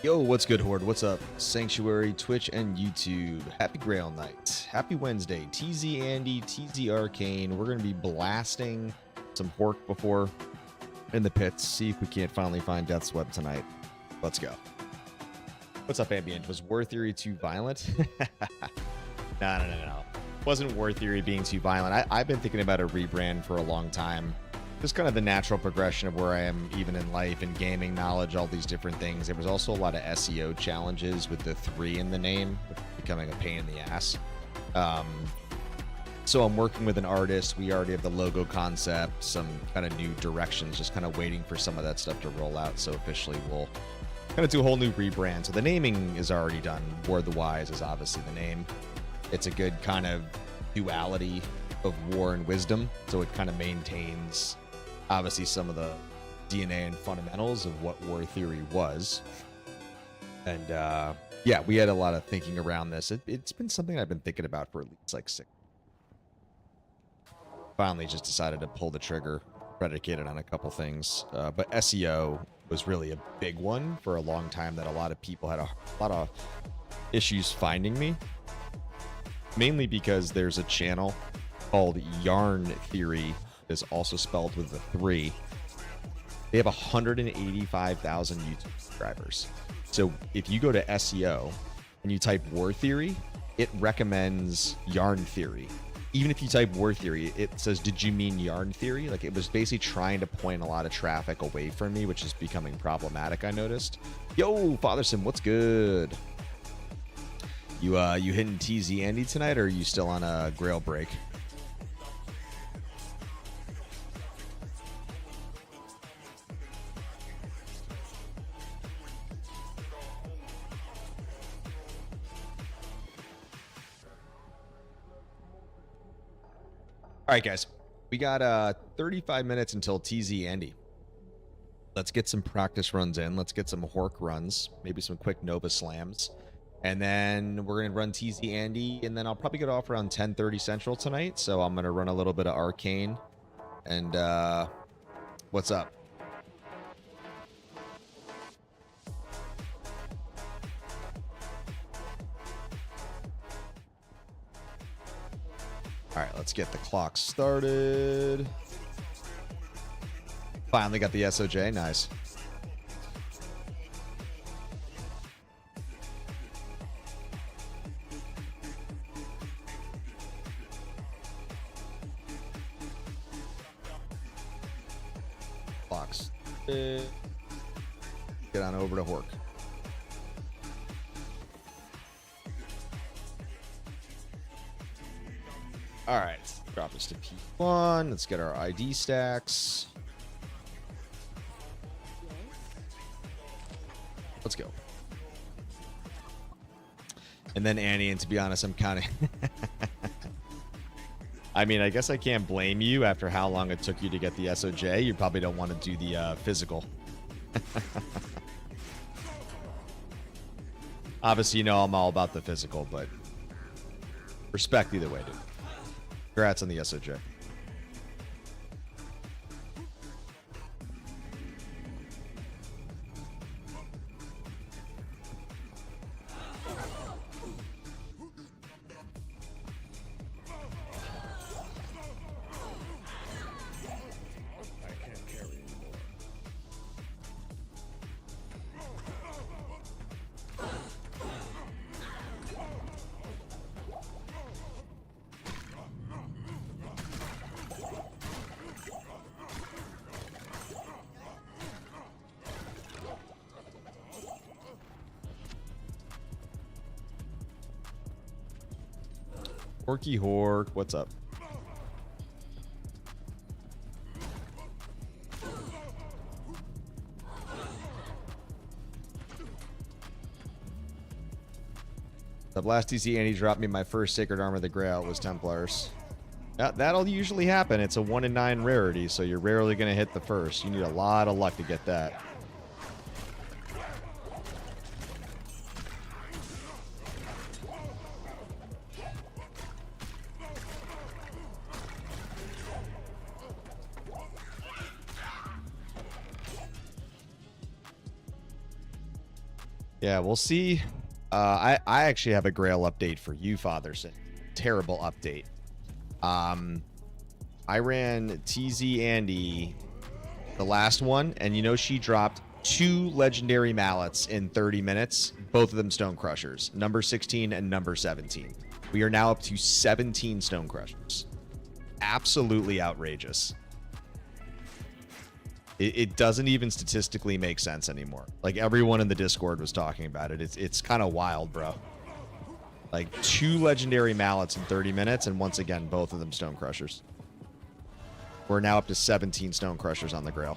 Yo, what's good, Horde? What's up? Sanctuary, Twitch, and YouTube. Happy Grail Night. Happy Wednesday. TZ Andy, TZ Arcane. We're going to be blasting some pork before in the pits. See if we can't finally find Death's Web tonight. Let's go. What's up, Ambient? Was War Theory too violent? No. Wasn't War Theory being too violent. I've been thinking about a rebrand for a long time. Just kind of the natural progression of where I am even in life and gaming knowledge, all these different things. There was also a lot of SEO challenges with the 3 in the name, becoming a pain in the ass. So I'm working with an artist. We already have the logo concept, some kind of new directions, just kind of waiting for some of that stuff to roll out. So officially we'll kind of do a whole new rebrand. So the naming is already done. Warthewise is obviously the name. It's a good kind of duality of war and wisdom. So it kind of maintains obviously some of the DNA and fundamentals of what War Theory was. And yeah, we had a lot of thinking around this. It's been something I've been thinking about for at least like 6. Finally just decided to pull the trigger, predicated on a couple things. But SEO was really a big one for a long time that a lot of people had a lot of issues finding me. Mainly because there's a channel called Yarn Theory, is also spelled with a 3. They have 185,000 YouTube subscribers. So if you go to SEO and you type War Theory, it recommends Yarn Theory. Even if you type War Theory, it says, did you mean Yarn Theory? Like, it was basically trying to point a lot of traffic away from me, which is becoming problematic, I noticed. Yo, Fatherson, what's good? You hitting TZ Andy tonight, or are you still on a Grail break? All right, guys, we got 35 minutes until TZ Andy. Let's get some practice runs in. Let's get some Hork runs, maybe some quick Nova slams. And then we're going to run TZ Andy, and then I'll probably get off around 10:30 Central tonight. So I'm going to run a little bit of Arcane. And what's up? All right, let's get the clock started. Finally got the SOJ. Nice. Clocks. Get on over to Hork. All right, drop this to P1. Let's get our ID stacks. Let's go. And then Annie, and to be honest, I'm kind of... I mean, I guess I can't blame you after how long it took you to get the SOJ. You probably don't want to do the physical. Obviously, you know I'm all about the physical, but respect either way, dude. Congrats on the SOJ. Horky Hork, what's up? The last TC Andy dropped me my first Sacred Armor of the Grail. It was Templars. That'll usually happen. It's a 1 in 9 rarity, so you're rarely going to hit the first. You need a lot of luck to get that. Yeah, we'll see. I actually have a Grail update for you, Fatherson. Terrible update. I ran TZ Andy, the last one, and you know she dropped 2 legendary mallets in 30 minutes, both of them Stone Crushers, number 16 and number 17. We are now up to 17 Stone Crushers. Absolutely outrageous. It doesn't even statistically make sense anymore. Like, everyone in the Discord was talking about it. It's kind of wild, bro. Like, 2 legendary mallets in 30 minutes, and once again, both of them Stone Crushers. We're now up to 17 Stone Crushers on the Grail.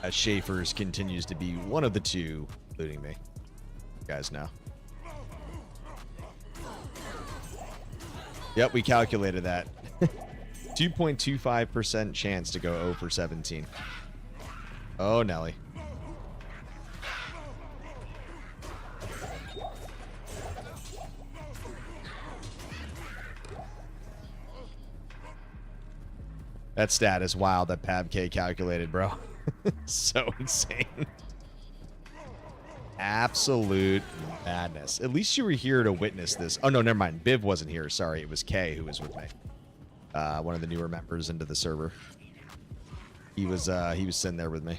As Schaefer's continues to be one of the 2, including me. You guys know. Yep, we calculated that. 2.25% chance to go 0 for 17. Oh, Nelly. That stat is wild that PavK calculated, bro. So insane. Absolute madness. At least you were here to witness this. Oh, no, never mind. Biv wasn't here. Sorry, it was Kay who was with me. One of the newer members into the server. He was sitting there with me.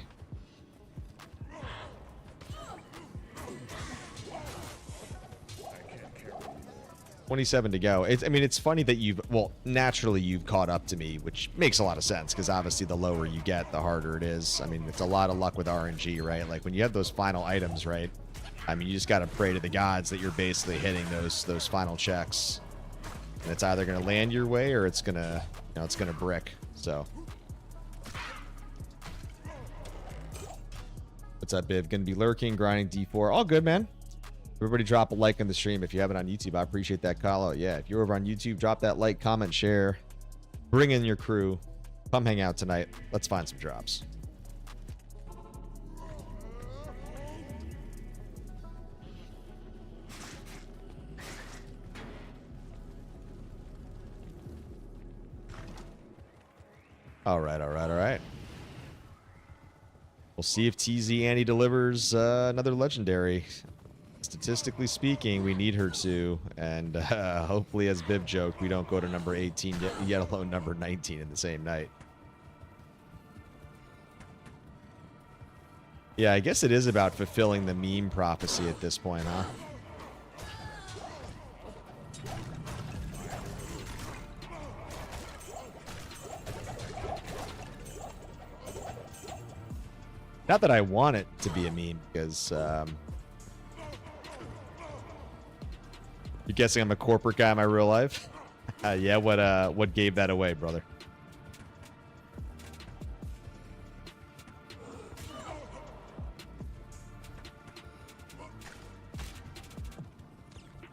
$27 to go. I mean, it's funny that naturally you've caught up to me, which makes a lot of sense, because obviously the lower you get, the harder it is. I mean, it's a lot of luck with RNG, right? Like, when you have those final items, right? I mean, you just got to pray to the gods that you're basically hitting those final checks. And it's either going to land your way or it's going to, it's going to brick. So. What's up, Biv? Going to be lurking, grinding D4. All good, man. Everybody drop a like on the stream if you have it on YouTube. I appreciate that call out. Yeah, if you're over on YouTube, drop that like, comment, share. Bring in your crew. Come hang out tonight. Let's find some drops. All right, all right, all right. We'll see if TZ Annie delivers another legendary. Statistically speaking, we need her to, and hopefully, as Bib joked, we don't go to number 18, yet alone number 19 in the same night. Yeah, I guess it is about fulfilling the meme prophecy at this point, huh? Not that I want it to be a meme, because you're guessing I'm a corporate guy in my real life? Yeah, what gave that away, brother?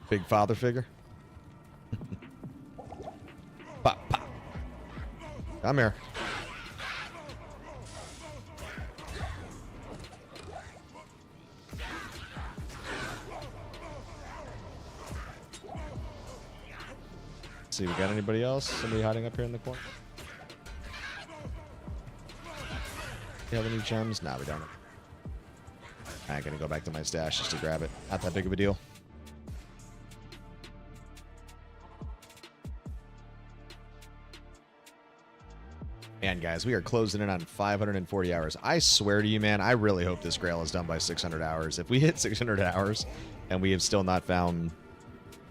Big father figure? Pop, pop. Come here. Let's see, we got anybody else? Somebody hiding up here in the corner? You have any gems? Nah, we don't. I'm gonna go back to my stash just to grab it. Not that big of a deal. Man, guys, we are closing in on 540 hours. I swear to you, man, I really hope this Grail is done by 600 hours. If we hit 600 hours and we have still not found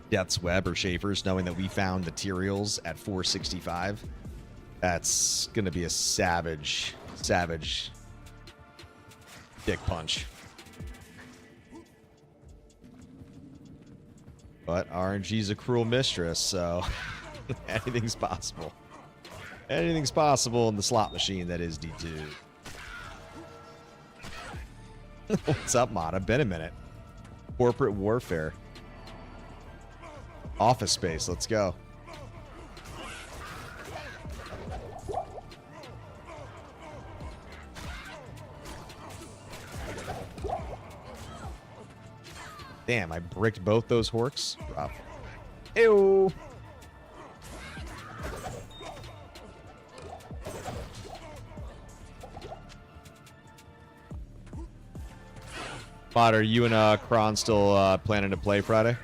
Death's Web or Schaefer's, knowing that we found materials at 465, that's going to be a savage dick punch. But RNG's a cruel mistress, so anything's possible. Anything's possible in the slot machine that is D2. What's up, Mata? Been a minute. Corporate warfare. Office space, let's go. Damn, I bricked both those horks. Rough. Ew. Mod, are you and Kron still planning to play Friday?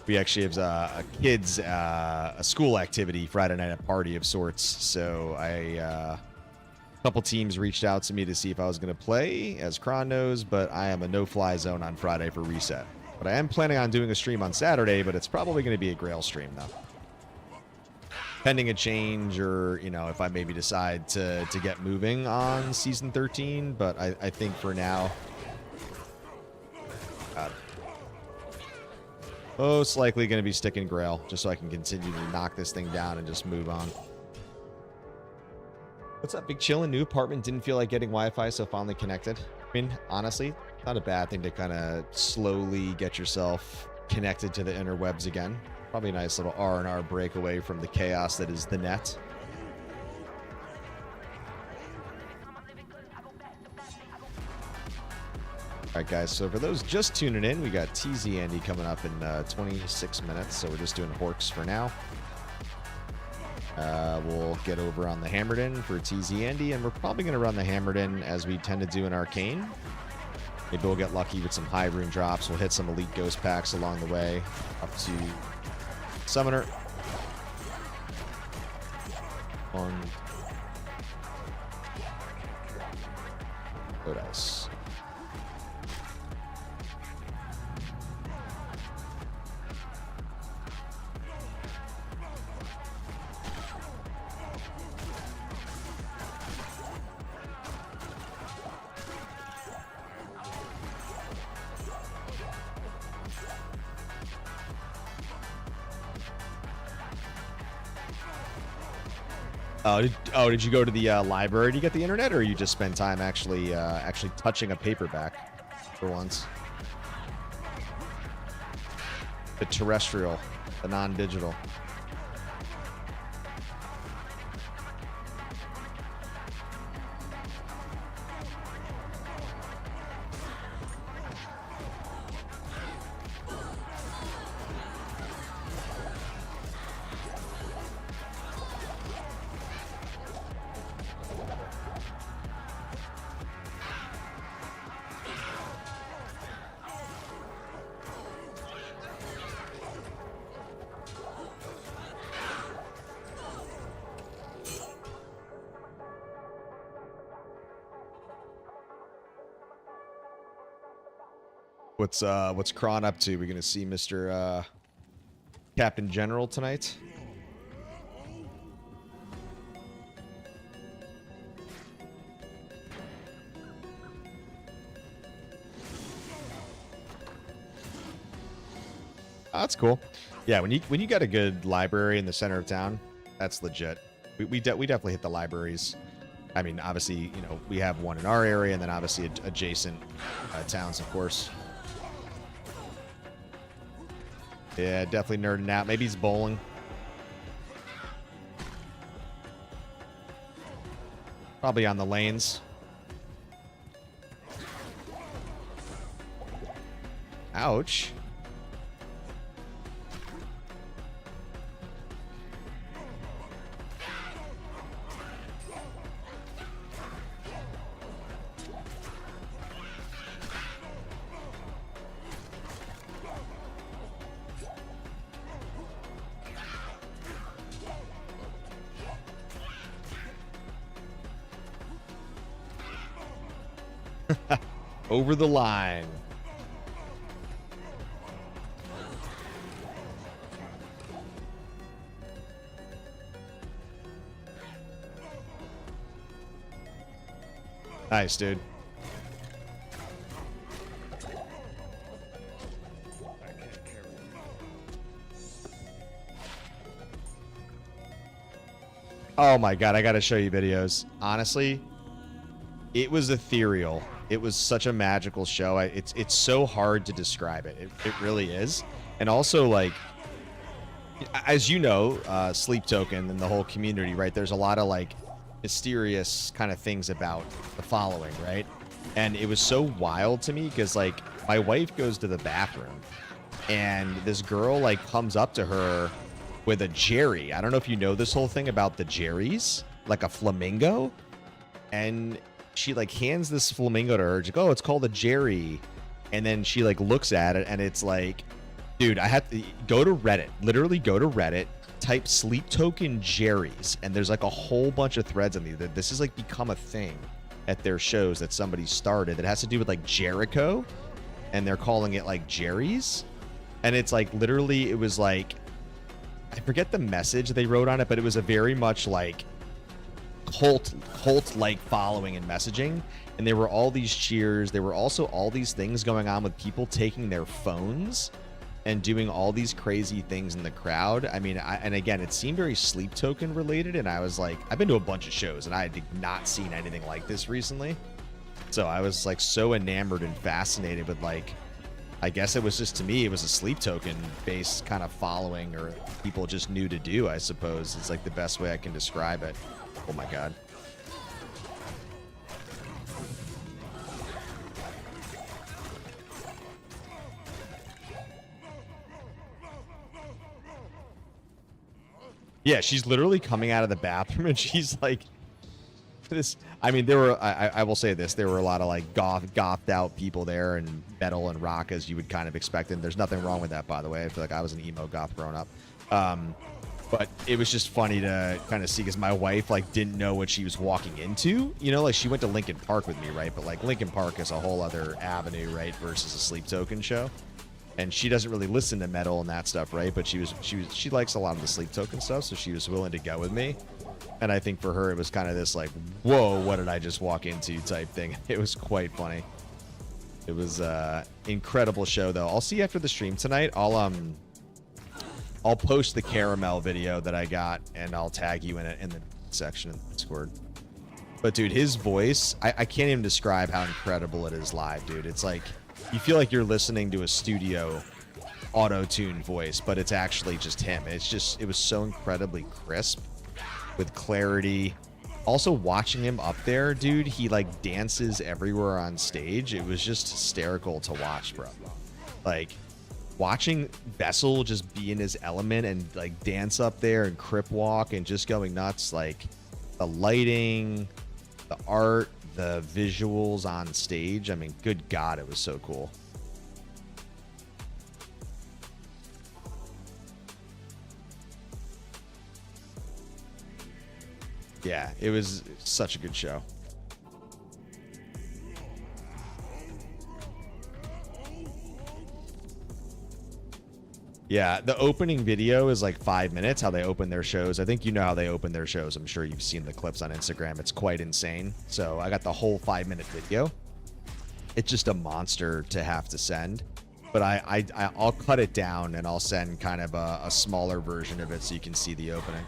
We actually have a kids a school activity Friday night, a party of sorts. So a couple teams reached out to me to see if I was going to play, as Kron knows, but I am a no-fly zone on Friday for reset. But I am planning on doing a stream on Saturday, but it's probably going to be a Grail stream though. Pending a change, or you know, if I maybe decide to get moving on season 13, but I think for now, most likely going to be sticking Grail, just so I can continue to knock this thing down and just move on. What's up, Big Chillin'? New apartment, didn't feel like getting Wi-Fi, so finally connected. I mean, honestly, not a bad thing to kind of slowly get yourself connected to the interwebs again. Probably a nice little R&R break away from the chaos that is the net. All right, guys, so for those just tuning in, we got TZ Andy coming up in 26 minutes, so we're just doing Horks for now. We'll get over on the Hammered In for TZ Andy, and we're probably going to run the Hammered In as we tend to do in Arcane. Maybe we'll get lucky with some high rune drops. We'll hit some Elite Ghost packs along the way up to Summoner. On Lotus. Did you go to the library to get the internet, or you just spend time actually touching a paperback for once? The terrestrial, the non-digital. What's Kron up to? We're gonna see Mr. Captain General tonight. Oh, that's cool. Yeah, when you got a good library in the center of town, that's legit. We definitely hit the libraries. I mean, obviously, you know, we have one in our area, and then obviously adjacent towns, of course. Yeah, definitely nerding out. Maybe he's bowling. Probably on the lanes. Ouch. Over the line. Nice, dude. Oh my god, I gotta show you videos. Honestly, it was ethereal. It was such a magical show. It's so hard to describe it. It really is. And also, like, as you know, Sleep Token and the whole community, right? There's a lot of, like, mysterious kind of things about the following, right? And it was so wild to me because, like, my wife goes to the bathroom and this girl, like, comes up to her with a Jerry. I don't know if you know this whole thing about the Jerrys, like a flamingo. And she, like, hands this flamingo to her. She's like, oh, it's called a Jerry. And then she like looks at it and it's like, dude, I have to go to Reddit, literally go to Reddit, type sleep token Jerry's, and there's like a whole bunch of threads on these. This has like become a thing at their shows that somebody started that has to do with like Jericho, and they're calling it like Jerry's. And it's like literally, it was like, I forget the message they wrote on it, but it was a very much like cult like following and messaging. And there were all these cheers. There were also all these things going on with people taking their phones and doing all these crazy things in the crowd. I mean, and again, it seemed very sleep token related. And I was like, I've been to a bunch of shows and I had not seen anything like this recently. So I was like so enamored and fascinated with like, I guess it was just, to me, it was a sleep token based kind of following, or people just knew to do, I suppose. It's like the best way I can describe it. Oh my God. Yeah, she's literally coming out of the bathroom and she's like, this. I mean, there were, I will say this, there were a lot of like gothed out people there, and metal and rock, as you would kind of expect. And there's nothing wrong with that, by the way. I feel like I was an emo goth growing up. But it was just funny to kind of see, because my wife like didn't know what she was walking into, you know, like she went to Linkin Park with me, right? But like Linkin Park is a whole other avenue, right? Versus a sleep token show. And she doesn't really listen to metal and that stuff, right? But she likes a lot of the sleep token stuff, so she was willing to go with me. And I think for her, it was kind of this like, whoa, what did I just walk into type thing. It was quite funny. It was incredible show, though. I'll see you after the stream tonight. I'll post the caramel video that I got, and I'll tag you in it in the section of the Discord. But dude, his voice, I can't even describe how incredible it is live, dude. It's like, you feel like you're listening to a studio auto-tuned voice, but it's actually just him. It's just, it was so incredibly crisp with clarity. Also watching him up there, dude, he like dances everywhere on stage. It was just hysterical to watch, bro. Like watching Vessel just be in his element and like dance up there and crip walk and just going nuts. Like the lighting, the art, the visuals on stage. I mean, good God, it was so cool. Yeah, it was such a good show. Yeah, the opening video is like 5 minutes, how they open their shows. I think you know how they open their shows. I'm sure you've seen the clips on Instagram. It's quite insane. So I got the whole 5-minute video. It's just a monster to have to send. But I'll cut it down and I'll send kind of a smaller version of it so you can see the opening.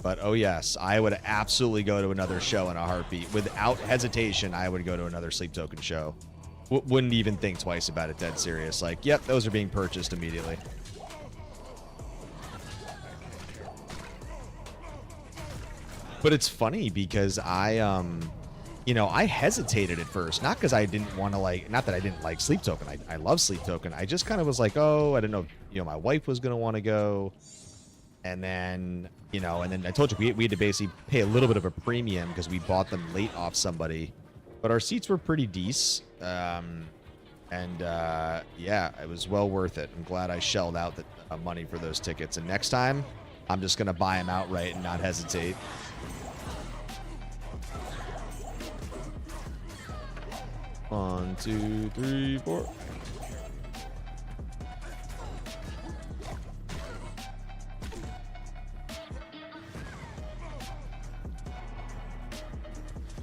But oh yes, I would absolutely go to another show in a heartbeat. Without hesitation, I would go to another sleep token show. Wouldn't even think twice about it, dead serious. Like, yep, those are being purchased immediately. But it's funny because you know, I hesitated at first. Not because I didn't want to like, not that I didn't like sleep token. I love sleep token. I just kind of was like, oh, I didn't know if, you know, my wife was going to want to go. And then, you know, and then I told you we had to basically pay a little bit of a premium because we bought them late off somebody. But our seats were pretty decent. Yeah, it was well worth it. I'm glad I shelled out the money for those tickets. And next time, I'm just going to buy them outright and not hesitate. One, two, three, four.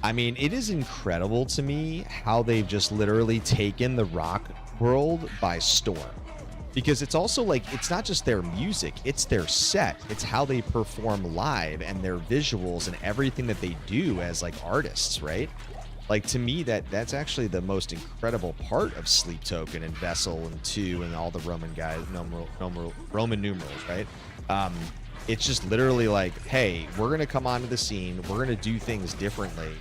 I mean, it is incredible to me how they've just literally taken the rock world by storm. Because it's also like, it's not just their music, it's their set. It's how they perform live and their visuals and everything that they do as like artists, right? Like to me, that's actually the most incredible part of Sleep Token and Vessel and 2 and all the Roman guys, Roman numerals, right? It's just literally like, hey, we're going to come onto the scene. We're going to do things differently,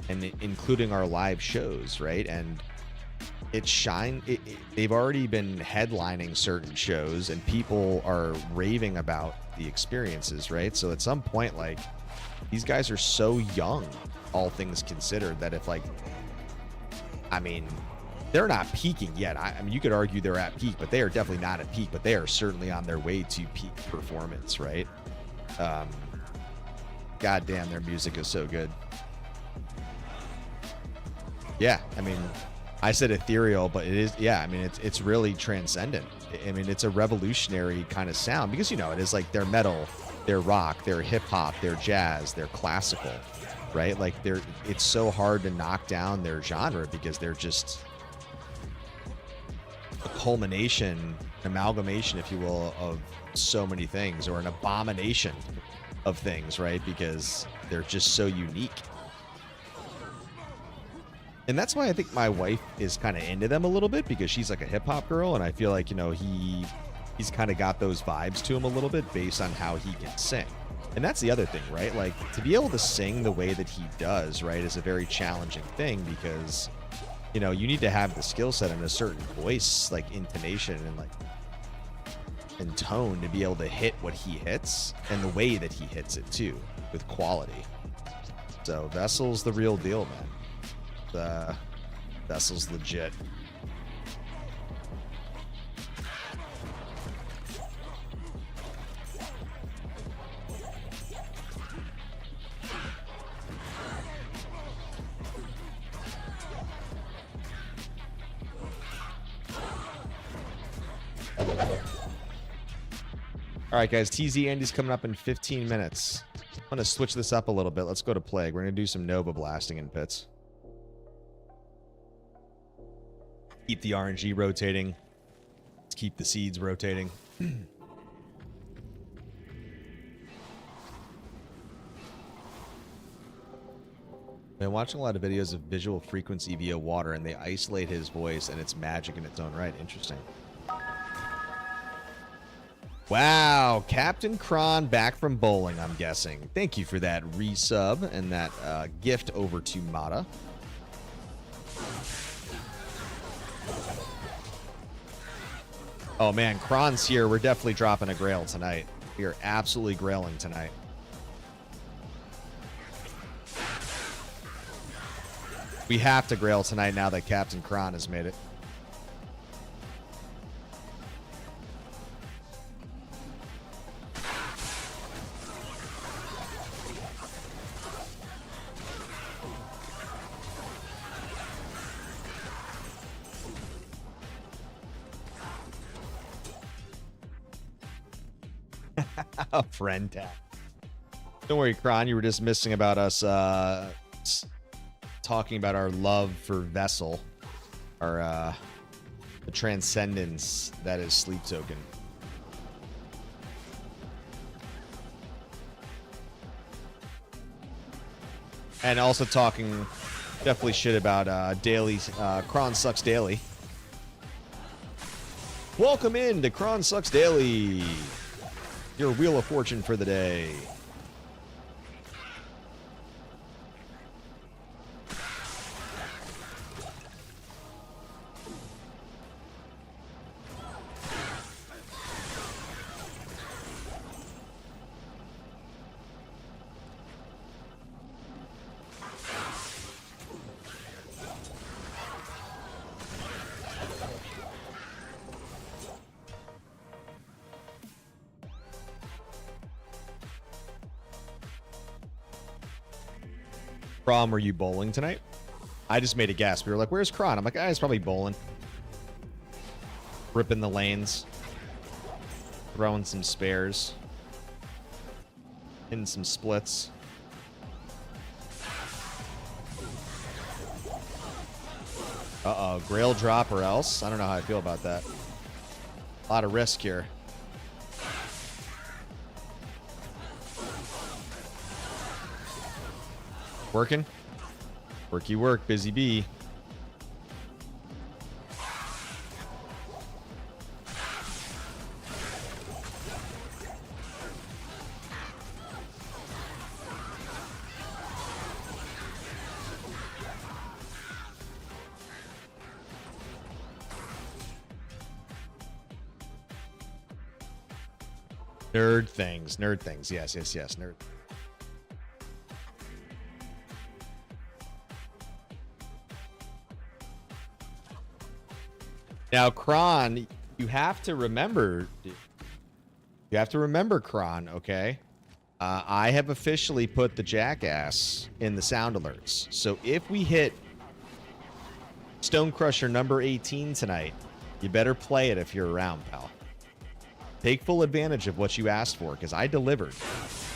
and including our live shows, right? And they've already been headlining certain shows and people are raving about the experiences, right? So at some point, like, these guys are so young, all things considered, that if like, I mean, they're not peaking yet. I mean, you could argue they're at peak, but they are definitely not at peak, but they are certainly on their way to peak performance, right? God damn, their music is so good. Yeah, I mean, I said ethereal, but it is, yeah, I mean, it's really transcendent. I mean, it's a revolutionary kind of sound because, you know, it is like they're metal, they're rock, they're hip hop, they're jazz, they're classical, right? Like it's so hard to knock down their genre because they're just a culmination, amalgamation, if you will, of so many things, or an abomination of things, right? Because they're just so unique. And that's why I think my wife is kind of into them a little bit, because she's like a hip hop girl, and I feel like, you know, he's kind of got those vibes to him a little bit based on how he can sing. And that's the other thing, right? Like, to be able to sing the way that he does, right, is a very challenging thing, because, you know, you need to have the skill set and a certain voice, like intonation and like and tone, to be able to hit what he hits and the way that he hits it too, with quality. So Vessel's the real deal, man. The Vessel's legit. All right, guys, TZ Andy's coming up in 15 minutes. I'm going to switch this up a little bit. Let's go to Plague. We're going to do some Nova blasting in pits. Keep the RNG rotating. Let's keep the seeds rotating. Been watching a lot of videos of visual frequency via water, and they isolate his voice, and it's magic in its own right. Interesting. Wow, Captain Kron back from bowling, I'm guessing. Thank you for that resub and that gift over to Mata. Oh man, Kron's here. We're definitely dropping a grail tonight. We are absolutely grailing tonight. We have to grail tonight now that Captain Kron has made it. A friend tap. Don't worry, Kron. You were just missing about us talking about our love for Vessel, our the transcendence that is Sleep Token. And also talking definitely shit about Daily. Kron Sucks Daily. Welcome in to Kron Sucks Daily. Your Wheel of Fortune for the day. Kron, were you bowling tonight? I just made a guess. We were like, where's Kron? I'm like, he's probably bowling. Ripping the lanes. Throwing some spares. Hitting some splits. Uh-oh, Grail drop or else? I don't know how I feel about that. A lot of risk here. Working? Worky work, busy bee. Nerd things, yes, nerd. Now, Kron, you have to remember. You have to remember, Kron, okay? I have officially put the jackass in the sound alerts. So if we hit Stone Crusher number 18 tonight, you better play it if you're around, pal. Take full advantage of what you asked for, because I delivered.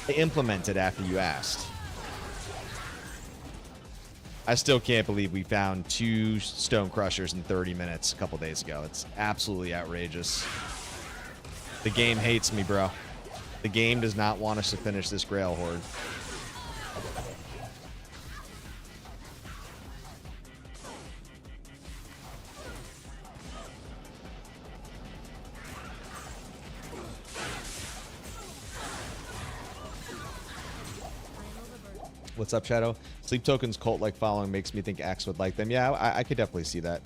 I implemented after you asked. I still can't believe we found 2 Stone Crushers in 30 minutes a couple days ago. It's absolutely outrageous. The game hates me, bro. The game does not want us to finish this Grail Horde. What's up, Shadow? Sleep Token's cult-like following makes me think Axe would like them. Yeah, I could definitely see that.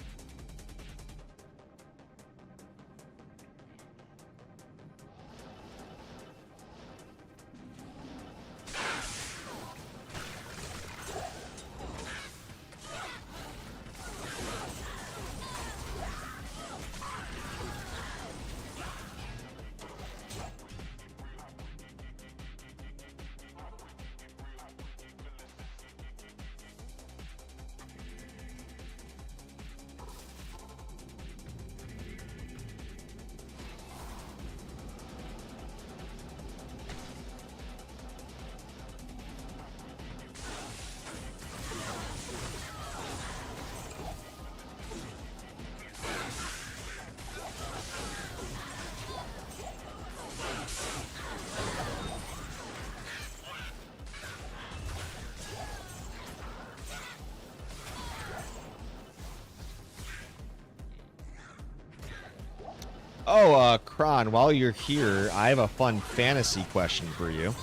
Oh, Kron, while you're here, I have a fun fantasy question for you.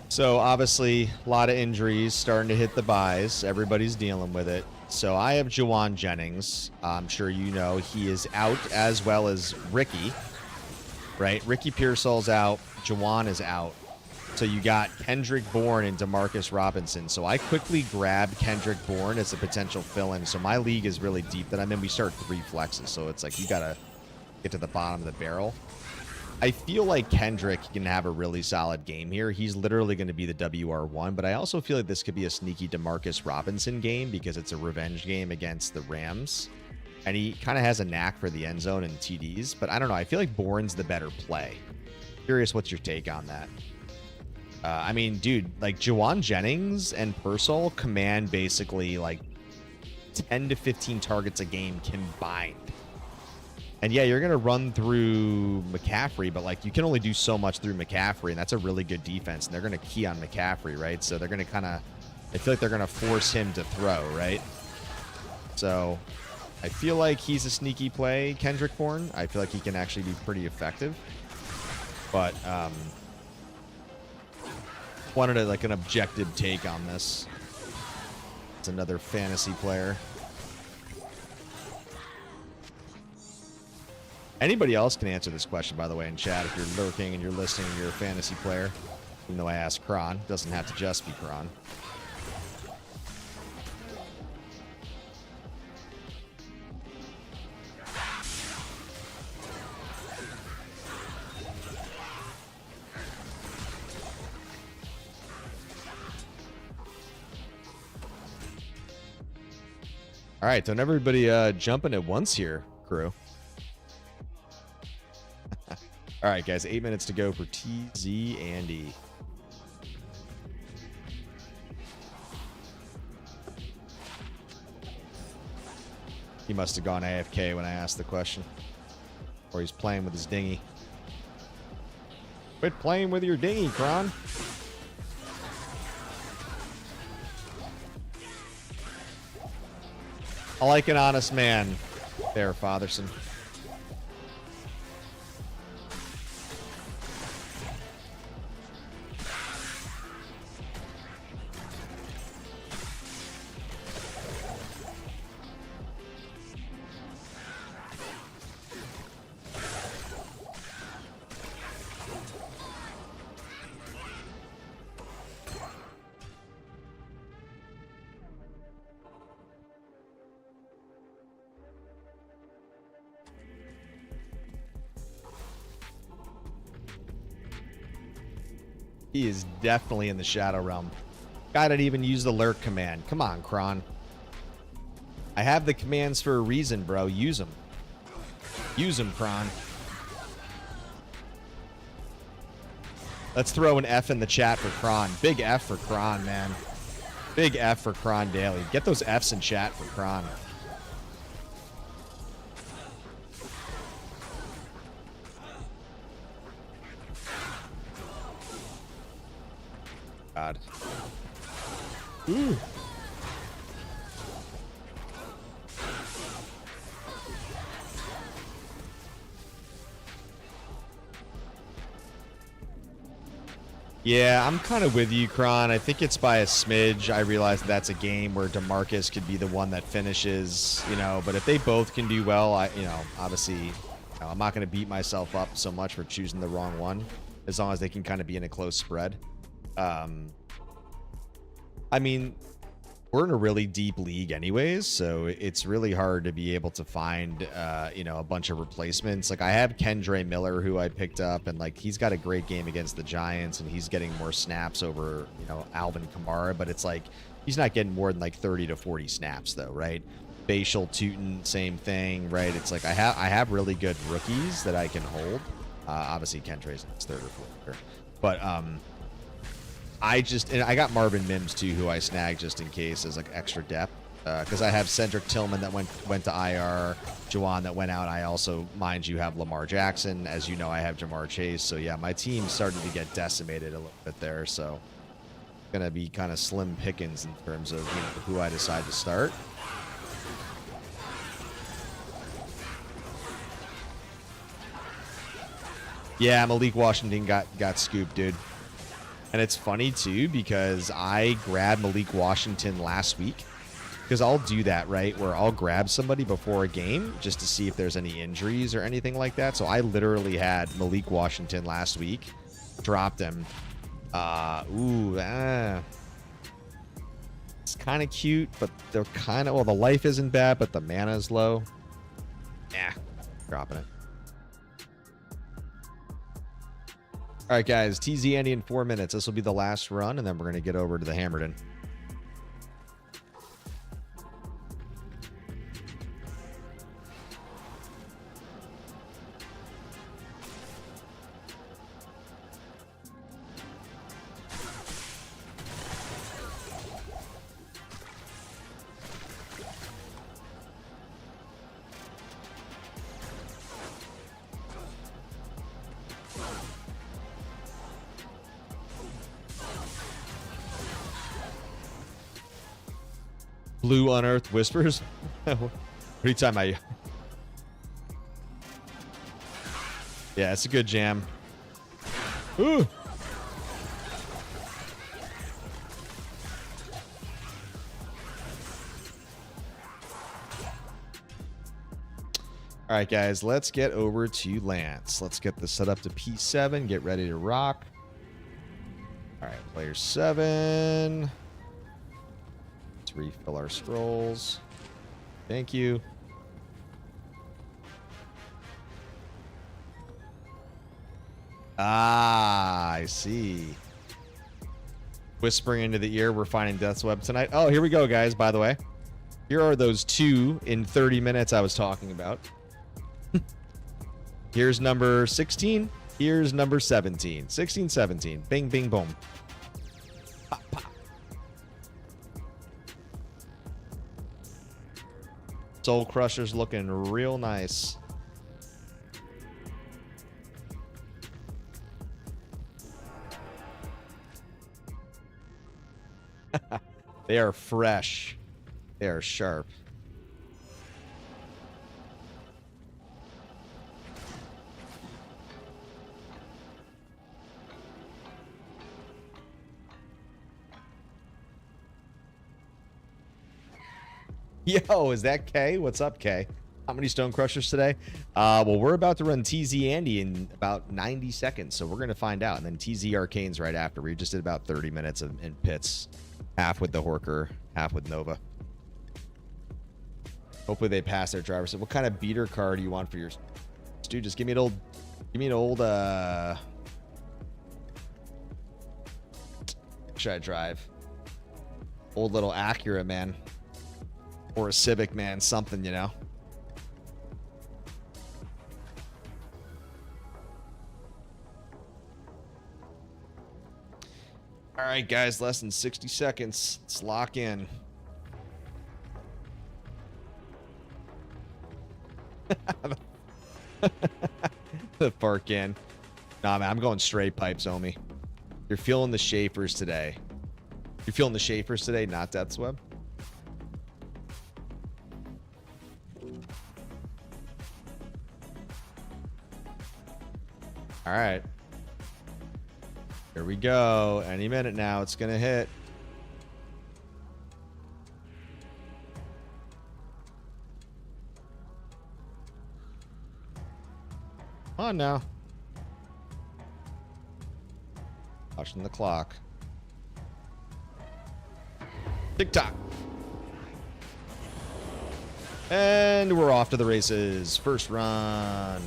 So, obviously, a lot of injuries starting to hit the buys. Everybody's dealing with it. So, I have Juwan Jennings. I'm sure you know he is out, as well as Ricky. Right? Ricky Pearsall's out. Juwan is out. So, you got Kendrick Bourne and DeMarcus Robinson. So, I quickly grabbed Kendrick Bourne as a potential fill-in. So, my league is really deep that I'm in. We start 3 flexes. So, it's like you got to get to the bottom of the barrel. I feel like Kendrick can have a really solid game here. He's literally going to be the WR1, but I also feel like this could be a sneaky DeMarcus Robinson game because it's a revenge game against the Rams. And he kind of has a knack for the end zone and TDs, but I don't know. I feel like Bourne's the better play. Curious what's your take on that? I mean, dude, like Juwan Jennings and Pearsall command basically like 10 to 15 targets a game combined. And yeah, you're going to run through McCaffrey, but like you can only do so much through McCaffrey, and that's a really good defense. And they're going to key on McCaffrey, right? So they're going to kind of, I feel like they're going to force him to throw, right? So I feel like he's a sneaky play, Kendrick Bourne. I feel like he can actually be pretty effective. But wanted like an objective take on this. It's another fantasy player. Anybody else can answer this question, by the way, in chat. If you're lurking and you're listening and you're a fantasy player, even though I asked Kron, doesn't have to just be Kron. All right, don't everybody jumping at once here, crew. All right, guys, 8 minutes to go for TZ Andy. He must have gone AFK when I asked the question. Or he's playing with his dinghy. Quit playing with your dinghy, Kron. I like an honest man there, Fatherson. He is definitely in the Shadow Realm. Guy didn't even use the lurk command. Come on, Kron. I have the commands for a reason, bro. Use them. Use them, Kron. Let's throw an F in the chat for Kron. Big F for Kron, man. Big F for Kron Daily. Get those Fs in chat for Kron. God. Ooh. Yeah, I'm kind of with you, Kron. I think it's by a smidge. I realize that's a game where DeMarcus could be the one that finishes, you know, but if they both can do well, obviously, I'm not going to beat myself up so much for choosing the wrong one, as long as they can kind of be in a close spread. I mean, we're in a really deep league anyways, so it's really hard to be able to find, a bunch of replacements. Like, I have Kendre Miller, who I picked up, and, like, he's got a great game against the Giants, and he's getting more snaps over, Alvin Kamara, but it's like, he's not getting more than, like, 30 to 40 snaps, though, right? Facial Tootin, same thing, right? It's like, I have really good rookies that I can hold. Obviously, Kendre's in his third or fourth year. But, I got Marvin Mims too, who I snagged just in case as like extra depth, because I have Cedric Tillman that went to IR, Juwan that went out. I also, mind you, have Lamar Jackson. As you know, I have Jamar Chase. So yeah, my team started to get decimated a little bit there. So gonna be kind of slim pickings in terms of who I decide to start. Yeah, Malik Washington got scooped, dude. And it's funny, too, because I grabbed Malik Washington last week. Because I'll do that, right? Where I'll grab somebody before a game just to see if there's any injuries or anything like that. So I literally had Malik Washington last week. Dropped him. It's kind of cute, but they're kind of... Well, the life isn't bad, but the mana is low. Yeah, dropping it. All right, guys, TZ Andy in 4 minutes. This will be the last run, and then we're going to get over to the Hammerton. Blue Unearthed Whispers? What are you talking about? Yeah, it's a good jam. Ooh! All right, guys, let's get over to Lance. Let's get this set up to P7, get ready to rock. All right, player 7. Let's refill our scrolls. Thank you. Ah, I see. Whispering into the ear, we're finding Death's Web tonight. Oh, here we go, guys, by the way. Here are those 2 in 30 minutes I was talking about. Here's number 16. Here's number 17. 16, 17. Bing, bing, boom. Pop, pop. Soul Crusher's looking real nice. They are fresh. They are sharp. Yo, is that K? What's up, K? How many Stone Crushers today? Well, we're about to run TZ Andy in about 90 seconds, so we're going to find out. And then TZ Arcanes right after. We just did about 30 minutes in pits. Half with the Horker, half with Nova. Hopefully they pass their driver. So what kind of beater card do you want for your... Dude, just give me an old should I drive? Old little Acura, man. Or a Civic, man. Something, you know? All right, guys. Less than 60 seconds. Let's lock in. The park in. Nah, man. I'm going straight pipes, homie. You're feeling the Schaefer's today. You're feeling the Schaefer's today, not Death's Web? All right. Here we go. Any minute now, it's going to hit. Come on now. Watching the clock. Tick-tock. And we're off to the races. First run.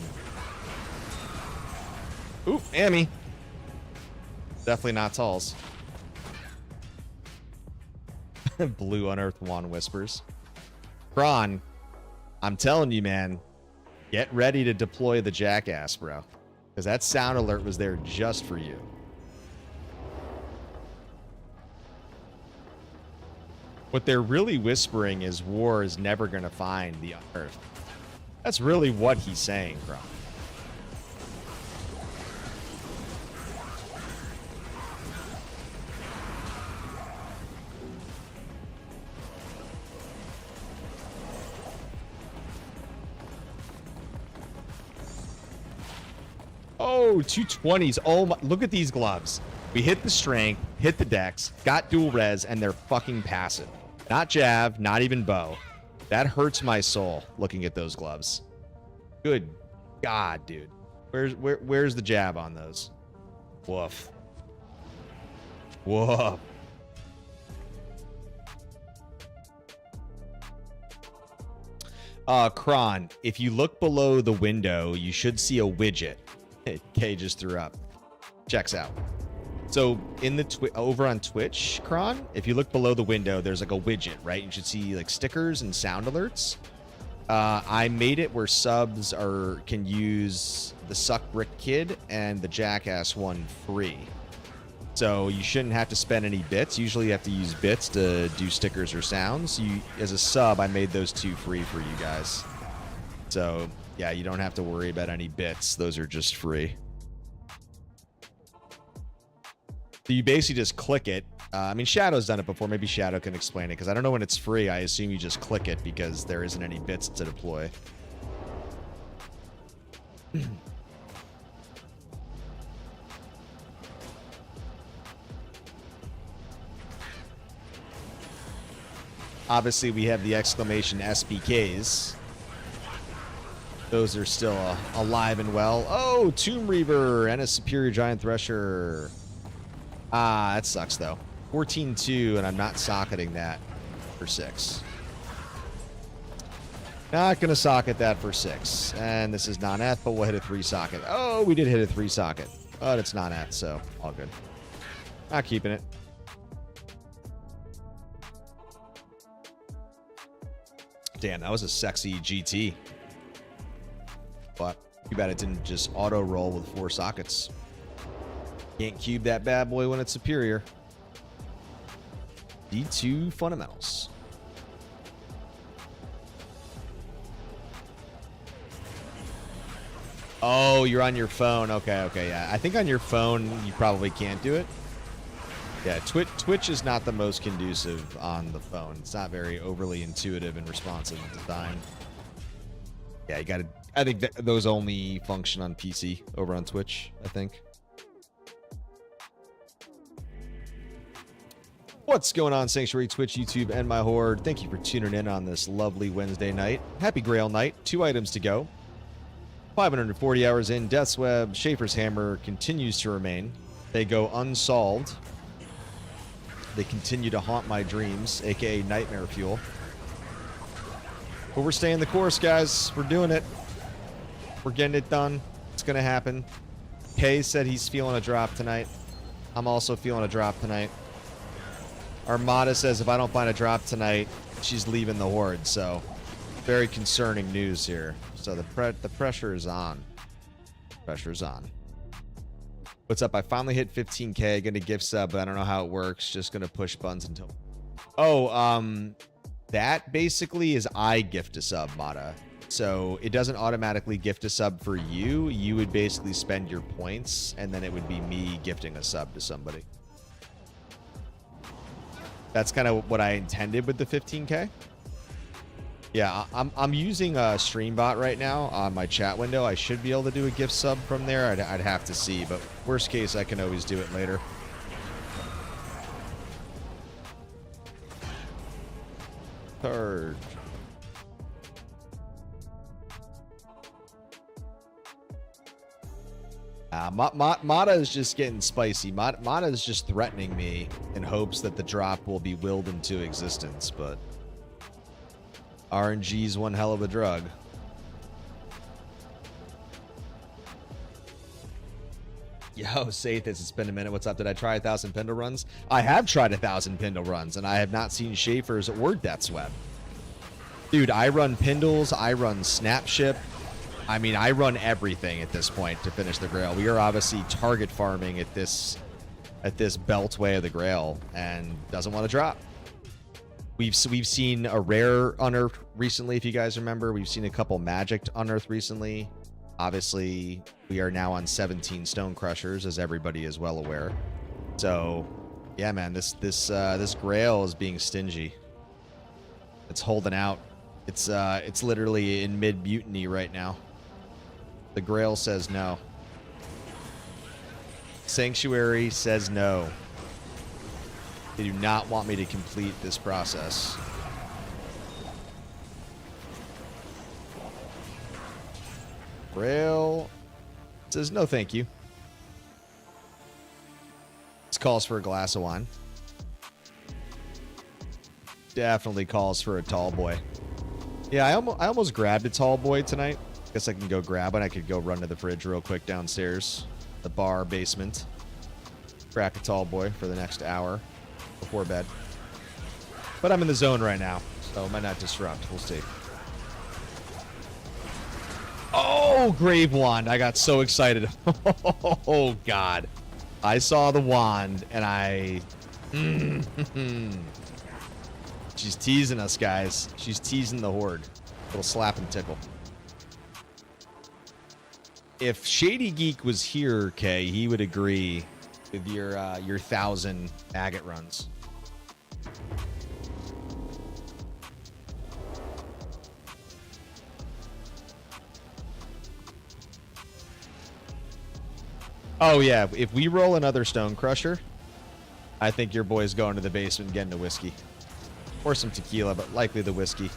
Oop, Amy. Definitely not Talls. Blue Unearthed Wand Whispers. Kron, I'm telling you, man. Get ready to deploy the Jackass, bro. Because that sound alert was there just for you. What they're really whispering is war is never going to find the Unearthed. That's really what he's saying, bro. Oh, 220s. Oh my, look at these gloves. We hit the strength, hit the dex, got dual res, and they're fucking passive. Not jav, not even bow. That hurts my soul looking at those gloves. Good God, dude. Where's the jab on those? Woof. Woof. Kron, if you look below the window, you should see a widget. K just threw up. Checks out. So in the over on Twitch, Kron, if you look below the window, there's like a widget, right? You should see like stickers and sound alerts. I made it where subs can use the Suck Brick Kid and the Jackass one free. So you shouldn't have to spend any bits. Usually you have to use bits to do stickers or sounds. As a sub, I made those two free for you guys. So yeah, you don't have to worry about any bits. Those are just free. So you basically just click it. I mean, Shadow's done it before. Maybe Shadow can explain it, because I don't know when it's free. I assume you just click it because there isn't any bits to deploy. Obviously, we have the exclamation SPKs. Those are still alive and well. Oh, Tomb Reaver and a Superior Giant Thresher. Ah, that sucks, though. 14-2, and I'm not socketing that for 6. Not going to socket that for 6. And this is non-eth, but we'll hit a 3 socket. Oh, we did hit a 3 socket. But it's non-eth, so all good. Not keeping it. Damn, that was a sexy GT. But too bad it didn't just auto-roll with 4 sockets. Can't cube that bad boy when it's superior. D2 fundamentals. Oh, you're on your phone. Okay, yeah. I think on your phone, you probably can't do it. Yeah, Twitch is not the most conducive on the phone. It's not very overly intuitive and responsive design. Yeah, you gotta... I think those only function on PC over on Twitch, I think. What's going on, Sanctuary, Twitch, YouTube, and my Horde? Thank you for tuning in on this lovely Wednesday night. Happy Grail night. 2 items to go. 540 hours in. Death's Web, Schaefer's Hammer continues to remain. They go unsolved. They continue to haunt my dreams, aka Nightmare Fuel. But we're staying the course, guys. We're doing it. We're getting it done. It's going to happen. Kay said he's feeling a drop tonight. I'm also feeling a drop tonight. Armada says if I don't find a drop tonight, she's leaving the Horde. So, very concerning news here. So the pressure is on. Pressure's on. What's up? I finally hit 15K. Gonna gift sub, but I don't know how it works. Just gonna push buttons until. Oh, that basically is I gift a sub, Mata. So it doesn't automatically gift a sub for you. You would basically spend your points, and then it would be me gifting a sub to somebody. That's kind of what I intended with the 15K. Yeah, I'm using a Streambot right now on my chat window. I should be able to do a gift sub from there. I'd have to see, but worst case, I can always do it later. Third. Mata is just getting spicy. Mata is just threatening me in hopes that the drop will be willed into existence, but RNG's one hell of a drug. Yo, Sathis, it's been a minute. What's up? Did I try 1,000 Pindle runs? I have tried 1,000 Pindle runs, and I have not seen Schaefer's or Death's Web. Dude, I run Pindles, I run Snapship. I mean, I run everything at this point to finish the Grail. We are obviously target farming at this beltway of the Grail, and doesn't want to drop. We've seen a rare unearth recently, if you guys remember. We've seen a couple magic unearth recently. Obviously, we are now on 17 Stone Crushers, as everybody is well aware. So, yeah, man, this Grail is being stingy. It's holding out. It's literally in mid mutiny right now. The Grail says no. Sanctuary says no. They do not want me to complete this process. Grail says no thank you. This calls for a glass of wine. Definitely calls for a tall boy. Yeah, I almost grabbed a tall boy tonight. Guess I can go grab it. I could go run to the fridge real quick downstairs. The bar basement. Crack a tall boy for the next hour before bed. But I'm in the zone right now, so it might not disrupt. We'll see. Oh, Grave Wand. I got so excited. Oh, God. I saw the wand, and I... She's teasing us, guys. She's teasing the Horde. Little slap and tickle. If Shady Geek was here, Kay, he would agree with your 1,000 maggot runs. Oh, yeah. If we roll another Stone Crusher, I think your boy's going to the basement and getting a whiskey. Or some tequila, but likely the whiskey.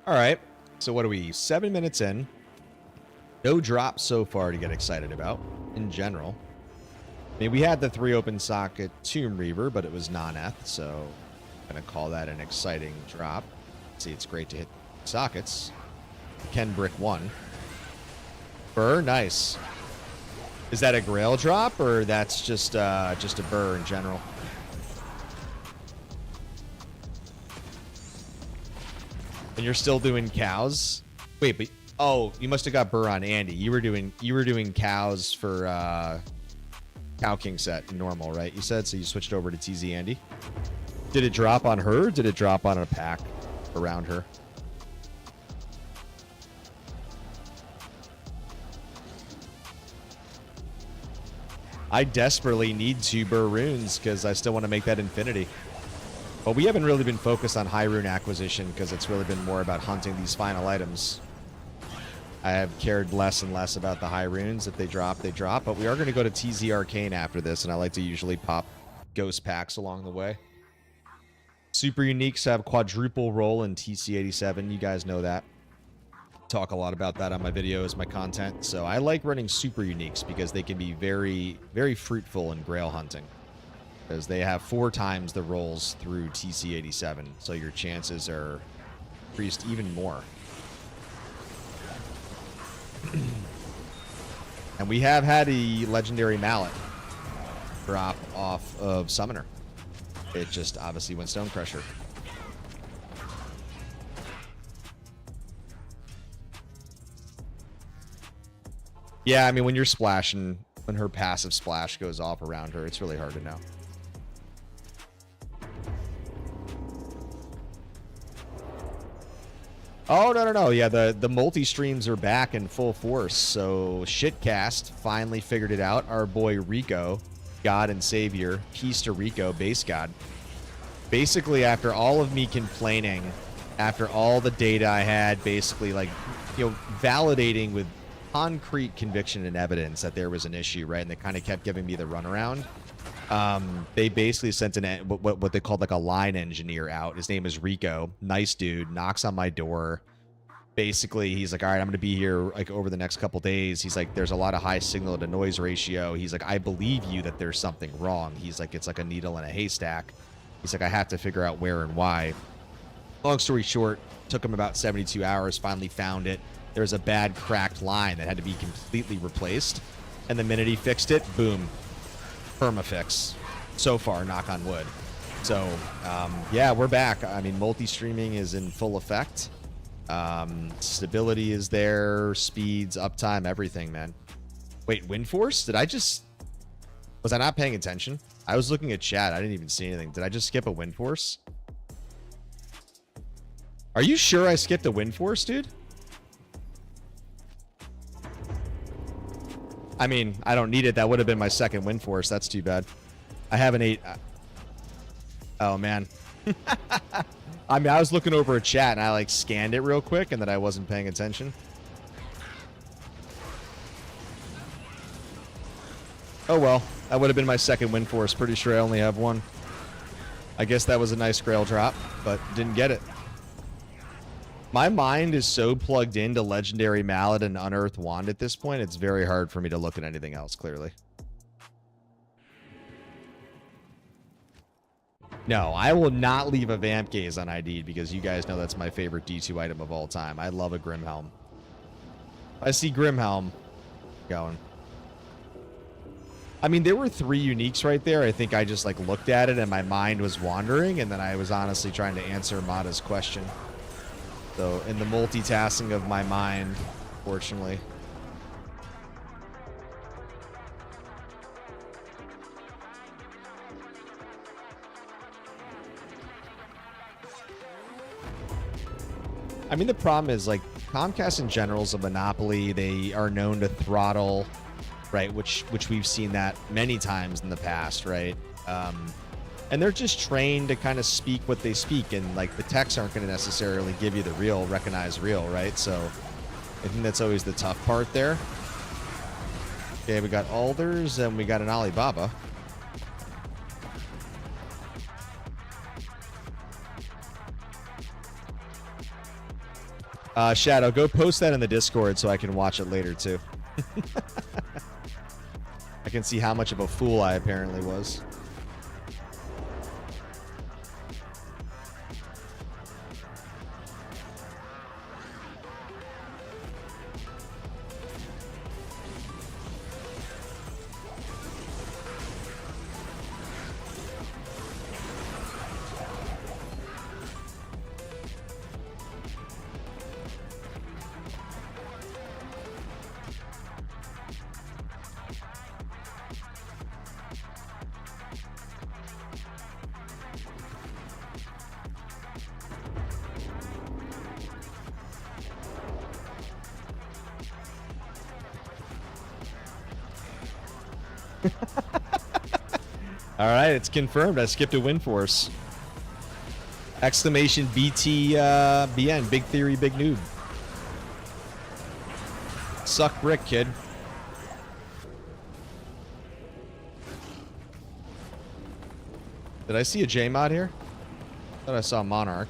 All right. So what are we? 7 minutes in. No drops so far to get excited about in general. I mean, we had the 3 open socket Tomb Reaver, but it was non-eth, so I'm going to call that an exciting drop. See, it's great to hit sockets. Ken Brick 1. Burr, nice. Is that a Grail drop, or that's just a burr in general? And you're still doing cows? Wait, but oh, you must have got burr on Andy. You were doing cows for Cow King set normal, right? You said so. You switched over to TZ Andy. Did it drop on her? Or did it drop on a pack around her? I desperately need 2 burr runes because I still want to make that infinity. But we haven't really been focused on high rune acquisition because it's really been more about hunting these final items. I have cared less and less about the high runes. If they drop, they drop. But we are going to go to TZ Arcane after this, and I like to usually pop ghost packs along the way. Super Uniques have quadruple roll in TC87. You guys know that. Talk a lot about that on my videos, my content. So I like running Super Uniques because they can be very, very fruitful in Grail hunting. because they have 4 times the rolls through TC87, so your chances are increased even more. And we have had a legendary mallet drop off of Summoner. It just obviously went Stone Crusher. Yeah, I mean, when you're splashing, when her passive splash goes off around her, it's really hard to know. Oh, no. Yeah, the multi-streams are back in full force. So Shitcast finally figured it out. Our boy Rico, God and Savior, peace to Rico, base God. Basically, after all of me complaining, after all the data I had, basically, like, you know, validating with concrete conviction and evidence that there was an issue, right? And they kind of kept giving me the runaround. They basically sent what they called like a line engineer out. His name is Rico. Nice dude. Knocks on my door. Basically, he's like, all right, I'm going to be here like over the next couple days. He's like, there's a lot of high signal to noise ratio. He's like, I believe you that there's something wrong. He's like, it's like a needle in a haystack. He's like, I have to figure out where and why. Long story short, took him about 72 hours, finally found it. There was a bad cracked line that had to be completely replaced. And the minute he fixed it, boom, permafix. So far, knock on wood. So, yeah, we're back. I mean, multi-streaming is in full effect. Stability is there, speeds, uptime, everything, man. Wait, Wind Force? Did I just... Was I not paying attention? I was looking at chat. I didn't even see anything. Did I just skip a Wind Force? Are you sure I skipped a Wind Force, dude? I mean, I don't need it. That would have been my second Wind Force. That's too bad. I have an 8. Oh, man. I mean, I was looking over a chat and I like scanned it real quick and then I wasn't paying attention. Oh, well. That would have been my second Wind Force. Pretty sure I only have one. I guess that was a nice Grail drop, but didn't get it. My mind is so plugged into Legendary Mallet and Unearthed Wand at this point, it's very hard for me to look at anything else, clearly. No, I will not leave a Vamp Gaze unID'd because you guys know that's my favorite D2 item of all time. I love a Grimhelm. I see Grimhelm going. I mean, there were 3 uniques right there. I think I just like looked at it and my mind was wandering and then I was honestly trying to answer Mada's question. So, in the multitasking of my mind, fortunately. I mean, the problem is, like, Comcast in general is a monopoly. They are known to throttle, right? Which we've seen that many times in the past, right? And they're just trained to kind of speak what they speak, and like the techs aren't going to necessarily give you the real, recognized real, right? So I think that's always the tough part there. Okay, we got Alders and we got an Alibaba. Shadow, go post that in the Discord so I can watch it later too. I can see how much of a fool I apparently was. All right, it's confirmed. I skipped a Wind Force. Exclamation BT BN. Big theory, big noob. Suck brick, kid. Did I see a J-Mod here? Thought I saw Monarch.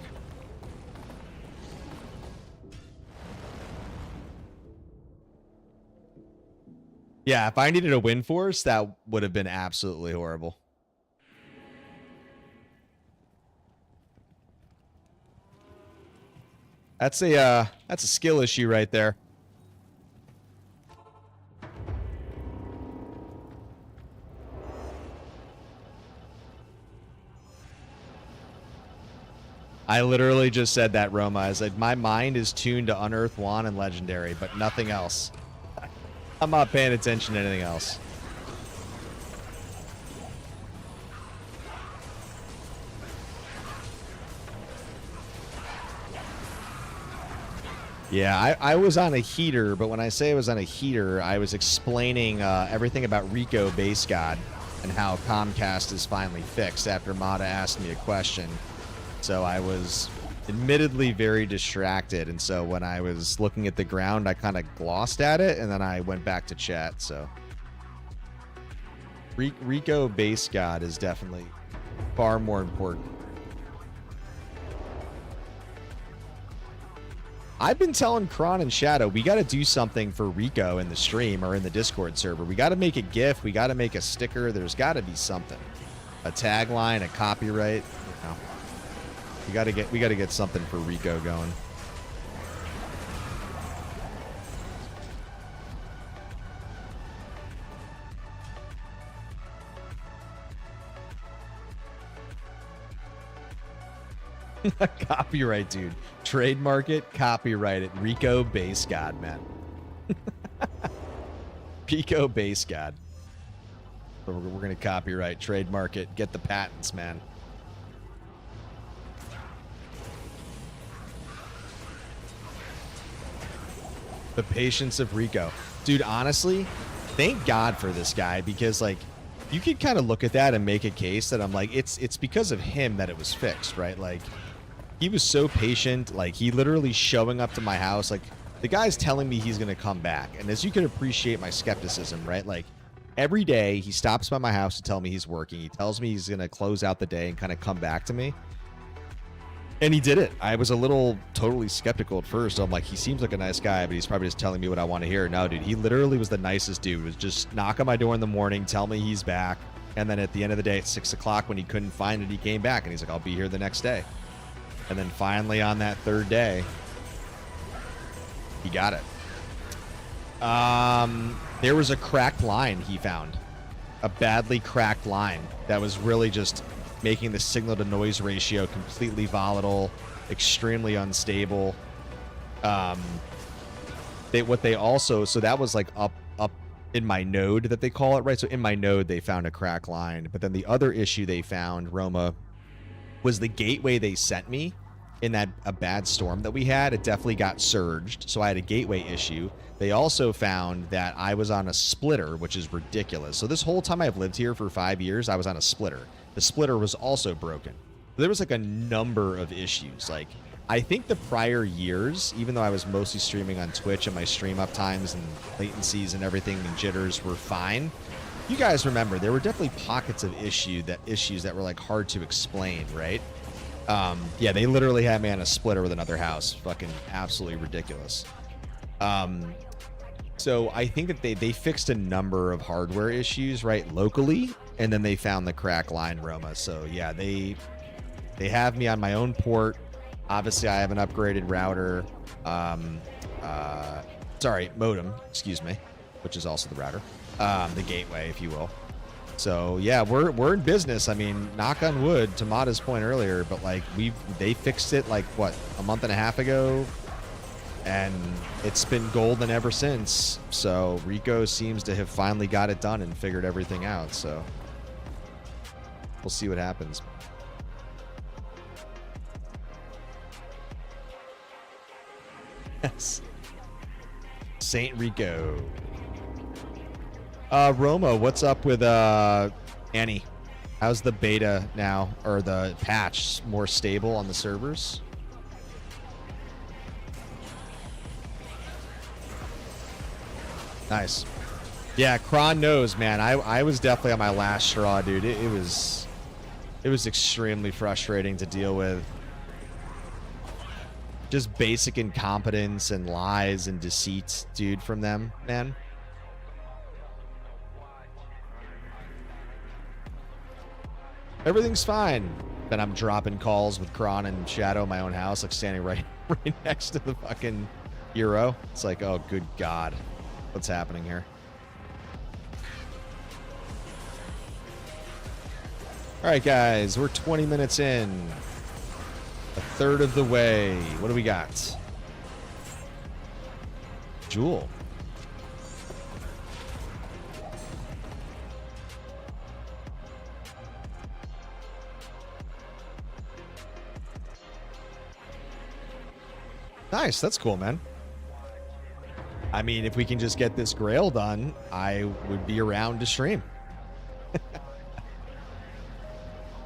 Yeah, if I needed a Wind Force, that would have been absolutely horrible. That's a skill issue right there. I literally just said that, Roma. I said, my mind is tuned to Unearth, Juan, and Legendary, but nothing else. I'm not paying attention to anything else. Yeah, I was on a heater, but when I say I was on a heater, I was explaining everything about Rico Base God and how Comcast is finally fixed after Mata asked me a question. So I was admittedly very distracted, and so when I was looking at the ground, I kind of glossed at it, and then I went back to chat. So Rico Base God is definitely far more important. I've been telling Kron and Shadow, we got to do something for Rico in the stream or in the Discord server. We got to make a GIF. We got to make a sticker. There's got to be something. A tagline, a copyright. You know. We got to get something for Rico going. Copyright, dude. Trademark it, copyright it. Rico Base God, man. Rico Base God. We're going to copyright, trademark it, get the patents, man. The patience of Rico. Dude, honestly, thank God for this guy, because, like, you could kind of look at that and make a case that I'm like, it's because of him that it was fixed, right? Like, he was so patient. Like, he literally showing up to my house. Like, the guy's telling me he's going to come back. And as you can appreciate my skepticism, right? Like, every day he stops by my house to tell me he's working. He tells me he's going to close out the day and kind of come back to me. And he did it. I was a little totally skeptical at first. I'm like, he seems like a nice guy, but he's probably just telling me what I want to hear. No, dude, he literally was the nicest dude. He was just knock on my door in the morning, tell me he's back. And then at the end of the day at 6 o'clock when he couldn't find it, he came back. And he's like, I'll be here the next day. And then finally on that third day, he got it. There was a cracked line he found. A badly cracked line that was really just making the signal to noise ratio completely volatile, extremely unstable. So that was like up in my node that they call it, right? So in my node, they found a crack line. But then the other issue they found, Roma, was the gateway they sent me in a bad storm that we had. It definitely got surged, so I had a gateway issue. They also found that I was on a splitter, which is ridiculous. So this whole time I've lived here for 5 years, I was on a splitter. The splitter was also broken. There was like a number of issues. Like, I think the prior years, even though I was mostly streaming on Twitch and my stream up times and latencies and everything and jitters were fine, you guys remember there were definitely pockets of issues that were like hard to explain, right? Yeah, they literally had me on a splitter with another house. Fucking absolutely ridiculous. So I think that they fixed a number of hardware issues, right, locally, and then they found the crack line, Roma. So yeah, they have me on my own port. Obviously, I have an upgraded router. Modem, excuse me, which is also the router. The gateway, if you will. So yeah, we're in business. I mean, knock on wood, to Mata's point earlier, but like they fixed it like what, a month and a half ago, and it's been golden ever since. So Rico seems to have finally got it done and figured everything out. So we'll see what happens. Yes. Saint Rico. Roma, what's up with Annie? How's the beta now, or the patch, more stable on the servers? Nice. Yeah, Kron knows, man. I was definitely on my last straw, dude. It was extremely frustrating to deal with. Just basic incompetence and lies and deceit, dude, from them, man. Everything's fine. Then I'm dropping calls with Kron and Shadow in my own house, like standing right right next to the fucking hero. It's like, oh, good God. What's happening here? All right, guys. We're 20 minutes in. A third of the way. What do we got? Jewel. Nice. That's cool, man. I mean, if we can just get this Grail done, I would be around to stream.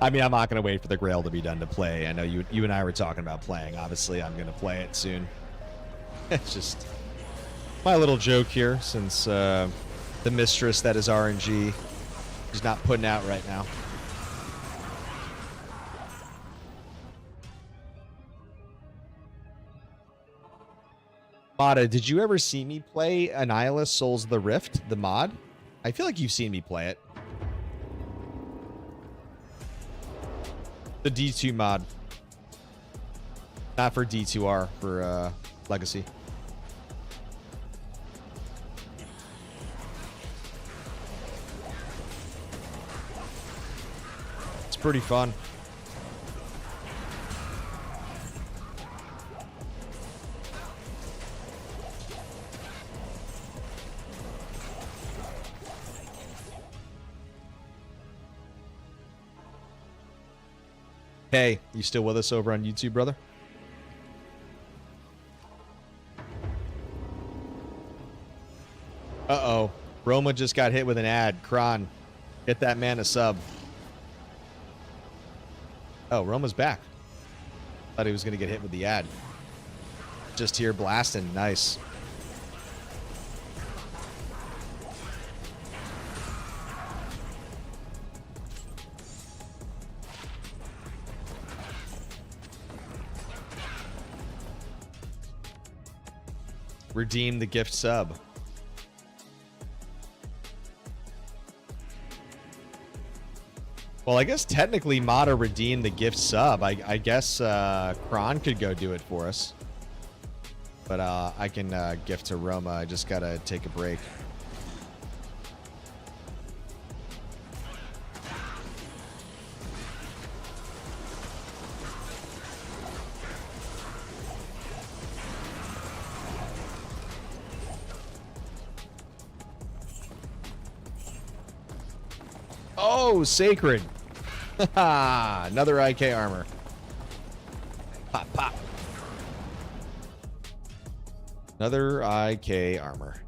I mean, I'm not going to wait for the Grail to be done to play. I know you and I were talking about playing. Obviously, I'm going to play it soon. It's just my little joke here, since the mistress that is RNG is not putting out right now. Mata, did you ever see me play Annihilus Souls of the Rift, the mod? I feel like you've seen me play it. The D2 mod. Not for D2R, for Legacy. It's pretty fun. Hey, you still with us over on YouTube, brother? Uh-oh. Roma just got hit with an ad. Kron, get that man a sub. Oh, Roma's back. Thought he was going to get hit with the ad. Just here blasting. Nice. Redeem the gift sub. Well, I guess technically Mata redeemed the gift sub. I guess Kron could go do it for us. But I can gift to Roma. I just gotta take a break. Oh, sacred. Another IK armor. Pop, pop. Another IK armor.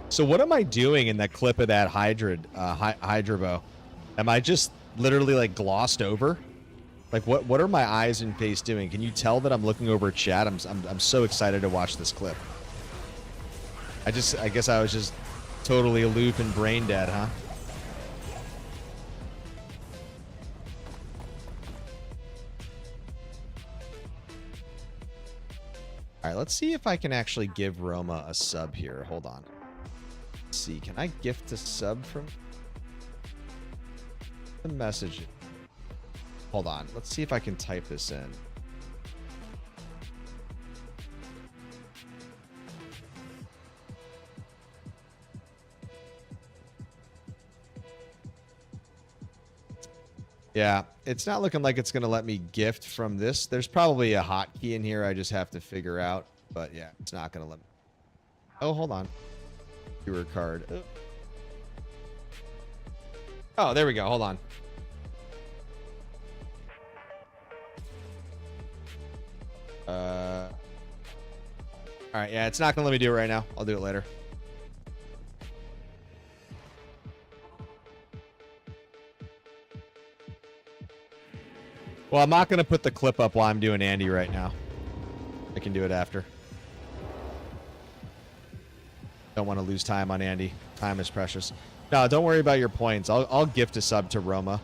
So what am I doing in that clip of that Hydra bow? Am I just literally like glossed over? Like what are my eyes and face doing? Can you tell that I'm looking over chat? I'm so excited to watch this clip. I guess I was just totally aloof and brain dead, huh? All right, let's see if I can actually give Roma a sub here. Hold on. Let's see, can I gift a sub from the message? Hold on. Let's see if I can type this in. Yeah, it's not looking like it's going to let me gift from this. There's probably a hotkey in here I just have to figure out. But yeah, it's not going to let me. Oh, hold on. Viewer card. Oh, there we go. Hold on. All right, yeah, it's not gonna let me do it right now. I'll do it later. Well, I'm not gonna put the clip up while I'm doing Andy right now. I can do it after. Don't want to lose time on Andy. Time is precious. No, don't worry about your points. I'll gift a sub to Roma.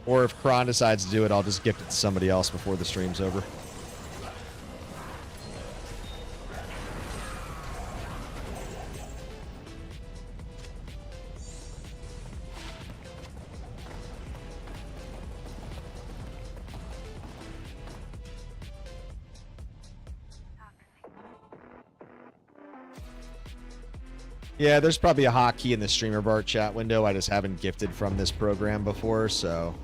Or if Kron decides to do it, I'll just gift it to somebody else before the stream's over. Yeah, there's probably a hotkey in the streamer bar chat window. I just haven't gifted from this program before, so.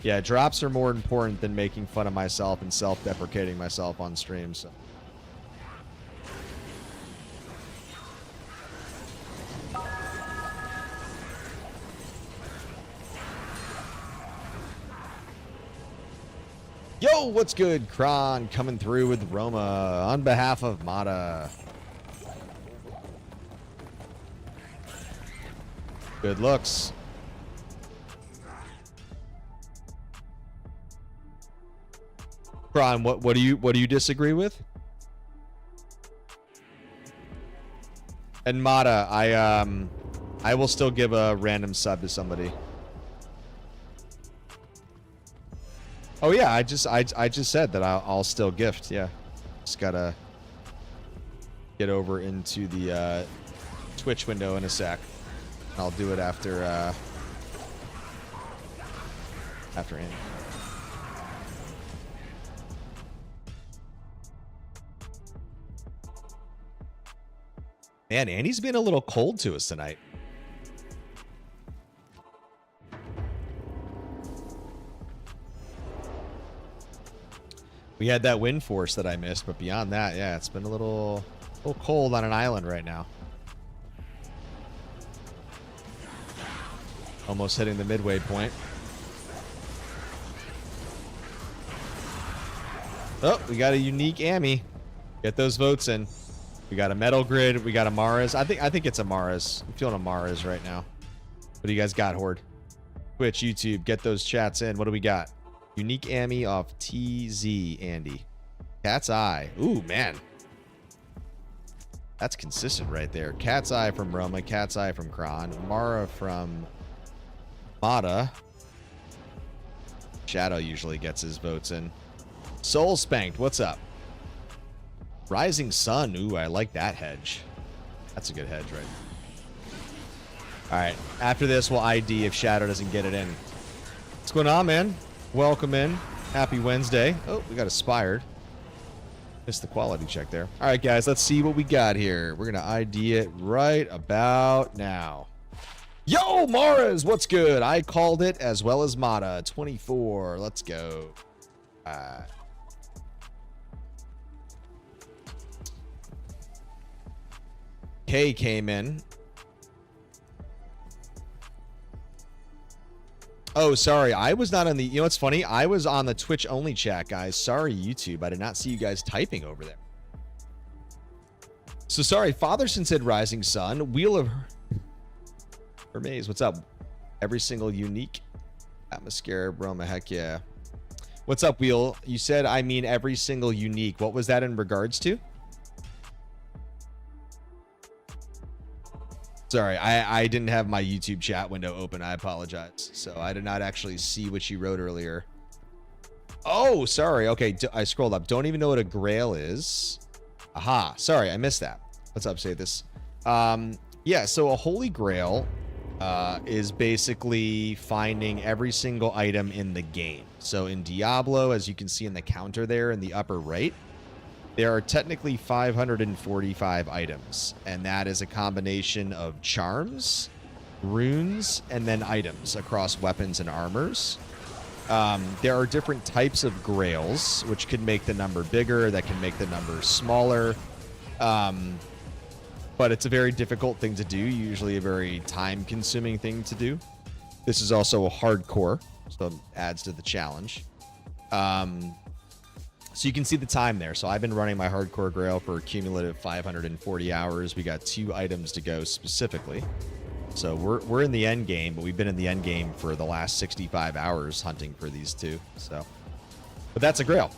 Yeah, drops are more important than making fun of myself and self-deprecating myself on stream, so. Yo, what's good? Kron coming through with Roma on behalf of Mata. Good looks. Kron, what do you disagree with? And Mata, I will still give a random sub to somebody. Oh yeah, I just said that I'll still gift. Yeah, just gotta get over into the Twitch window in a sec. I'll do it after Andy. Man, Andy's been a little cold to us tonight. We had that wind force that I missed, but beyond that, yeah, it's been a little cold on an island right now. Almost hitting the midway point. Oh, we got a unique Ami. Get those votes in. We got a Metal Grid. We got a Mars. I think it's a Mars. I'm feeling a Mars right now. What do you guys got, Horde? Twitch, YouTube, get those chats in. What do we got? Unique Ami off TZ, Andy. Cat's Eye. Ooh, man. That's consistent right there. Cat's Eye from Roma. Cat's Eye from Kron. Mara from Mata. Shadow usually gets his votes in. Soul Spanked, what's up? Rising Sun. Ooh, I like that hedge. That's a good hedge, right? All right. After this, we'll ID if Shadow doesn't get it in. What's going on, man? Welcome in. Happy Wednesday. Oh, we got Aspired. Missed the quality check there. All right, guys, let's see what we got here. We're going to ID it right about now. Yo, Mars, what's good? I called it as well as Mata. 24. Let's go. K came in. Oh, sorry. I was not on the... You know what's funny? I was on the Twitch only chat, guys. Sorry, YouTube. I did not see you guys typing over there. So sorry. Fatherson said Rising Sun. Wheel of Hermes. What's up? Every single unique atmosphere. Roma. Heck yeah. What's up, Wheel? You said, I mean, every single unique. What was that in regards to? Sorry, I didn't have my YouTube chat window open. I apologize. So I did not actually see what you wrote earlier. Oh, sorry. Okay, I scrolled up. Don't even know what a grail is. Aha. Sorry, I missed that. What's up, say this? Yeah, so a holy grail is basically finding every single item in the game. So in Diablo, as you can see in the counter there in the upper right, there are technically 545 items, and that is a combination of charms, runes, and then items across weapons and armors. There are different types of grails, which can make the number bigger, that can make the number smaller. But it's a very difficult thing to do, usually a very time-consuming thing to do. This is also a hardcore, so it adds to the challenge. So you can see the time there. So I've been running my hardcore grail for a cumulative 540 hours. We got 2 items to go specifically. So we're in the end game, but we've been in the end game for the last 65 hours hunting for these 2. So, but that's a grail.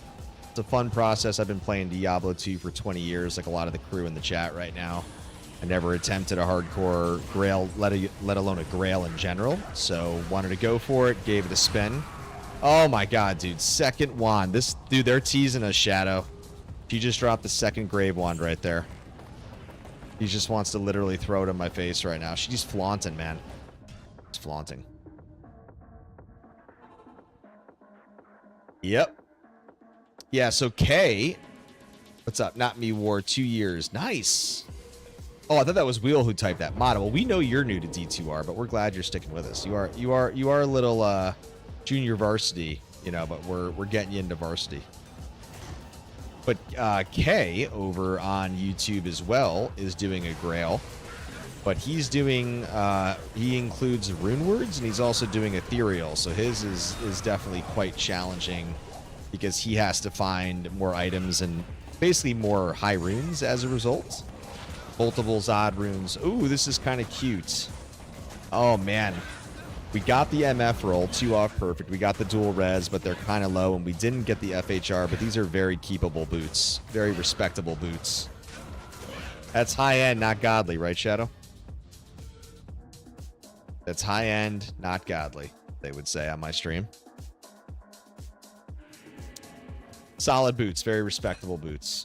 It's a fun process. I've been playing Diablo 2 for 20 years, like a lot of the crew in the chat right now. I never attempted a hardcore grail, let alone a grail in general. So wanted to go for it, gave it a spin. Oh my god, dude. Second wand. This dude, they're teasing us, Shadow. She just dropped the second grave wand right there. He just wants to literally throw it in my face right now. She's flaunting, man. She's flaunting. Yep. Yeah, so K What's up? Not me, War. 2 years. Nice. Oh, I thought that was Wheel who typed that. Mono, well, we know you're new to D2R, but we're glad you're sticking with us. You are a little junior varsity, you know, but we're getting you into varsity. But Kay over on YouTube as well is doing a Grail, but he's doing he includes rune words and he's also doing ethereal. So his is definitely quite challenging because he has to find more items and basically more high runes as a result. Multiple Zod runes. Ooh, this is kind of cute. Oh, man. We got the MF roll, 2 off perfect. We got the dual res, but they're kind of low, and we didn't get the FHR, but these are very keepable boots. Very respectable boots. That's high-end, not godly, right, Shadow? That's high-end, not godly, they would say on my stream. Solid boots, very respectable boots.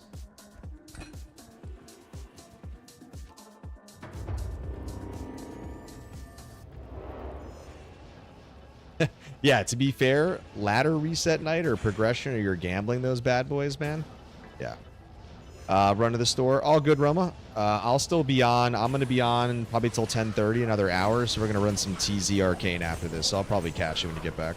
Yeah, to be fair, ladder reset night or progression or you're gambling those bad boys, man. Yeah. Run to the store. All good, Roma. I'll still be on. I'm going to be on probably till 10:30, another hour. So we're going to run some TZ Arcane after this. So I'll probably catch you when you get back.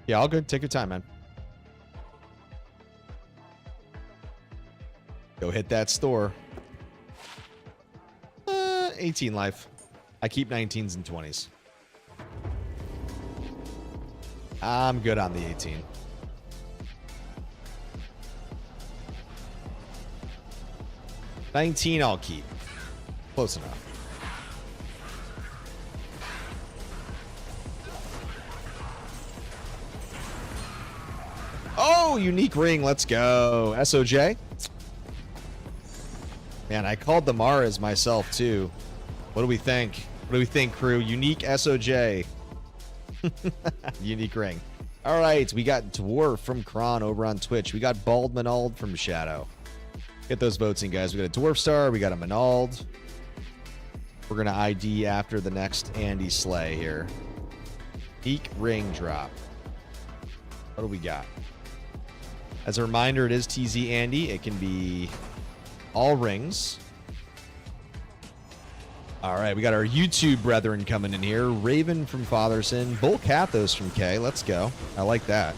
Yeah, all good. Take your time, man. Go hit that store. 18 life. I keep 19s and 20s. I'm good on the 18. $19 I'll keep. Close enough. Oh, unique ring. Let's go. SOJ. Man, I called the Maras myself, too. What do we think? What do we think, crew? Unique SOJ. Unique ring. All right, we got Dwarf from Kron over on Twitch. We got Bald Manald from Shadow. Get those votes in, guys. We got a Dwarf Star. We got a Manald. We're going to ID after the next Andy Slay here. Peak ring drop. What do we got? As a reminder, it is TZ Andy. It can be all rings. All right, we got our YouTube brethren coming in here. Raven from Fatherson. Bull Cathos from K. Let's go. I like that.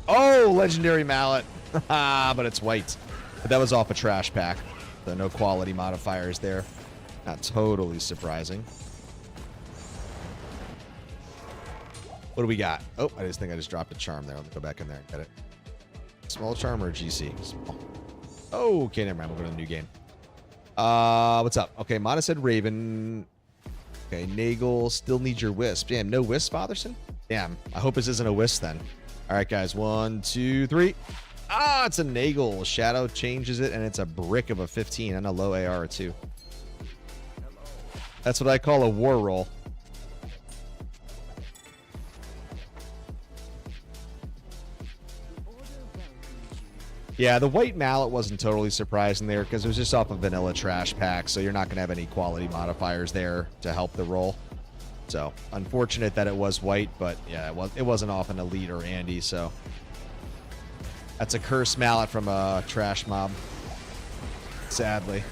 Oh, legendary mallet. But it's white. But that was off a trash pack. So no quality modifiers there. Not totally surprising. What do we got? Oh, I just think I just dropped a charm there. Let me go back in there and get it. Small charm or GC? Small. Oh, okay, never mind. We'll go to the new game. What's up? Okay, Mana said Raven. Okay, Nagel, still need your wisp. Damn, no wisp, Fatherson? Damn, I hope this isn't a wisp then. All right, guys, 1, 2, 3. Ah, it's a Nagel. Shadow changes it, and it's a brick of a 15 and a low AR too. That's what I call a war roll. Yeah, the white mallet wasn't totally surprising there because it was just off a vanilla trash pack, so you're not going to have any quality modifiers there to help the roll. So, unfortunate that it was white, but yeah, it wasn't off an Elite or Andy, so that's a cursed mallet from a trash mob, sadly.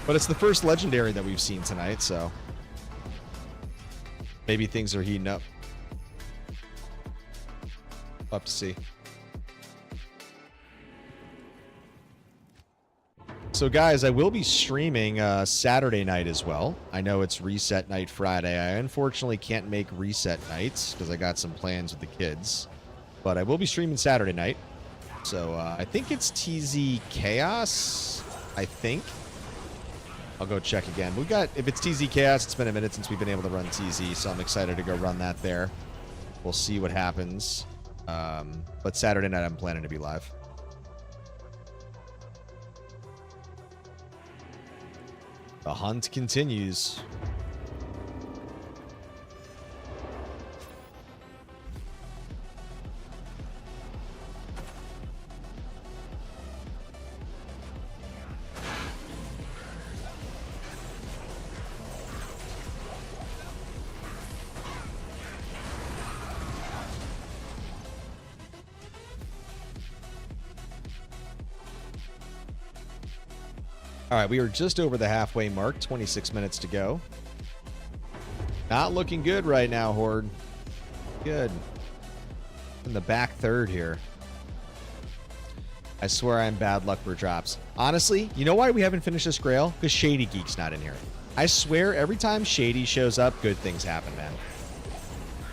But it's the first legendary that we've seen tonight, so maybe things are heating up. We'll have to see. So guys, I will be streaming Saturday night as well. I know it's reset night Friday. I unfortunately can't make reset nights because I got some plans with the kids. But I will be streaming Saturday night. So I think it's TZ Chaos, I think. I'll go check again. We got, if it's TZ Chaos, it's been a minute since we've been able to run TZ, so I'm excited to go run that there. We'll see what happens. But Saturday night I'm planning to be live. The hunt continues. All right, we are just over the halfway mark. 26 minutes to go. Not looking good right now, Horde. Good. In the back third here. I swear I'm bad luck for drops. Honestly, you know why we haven't finished this Grail? Because Shady Geek's not in here. I swear every time Shady shows up, good things happen, man.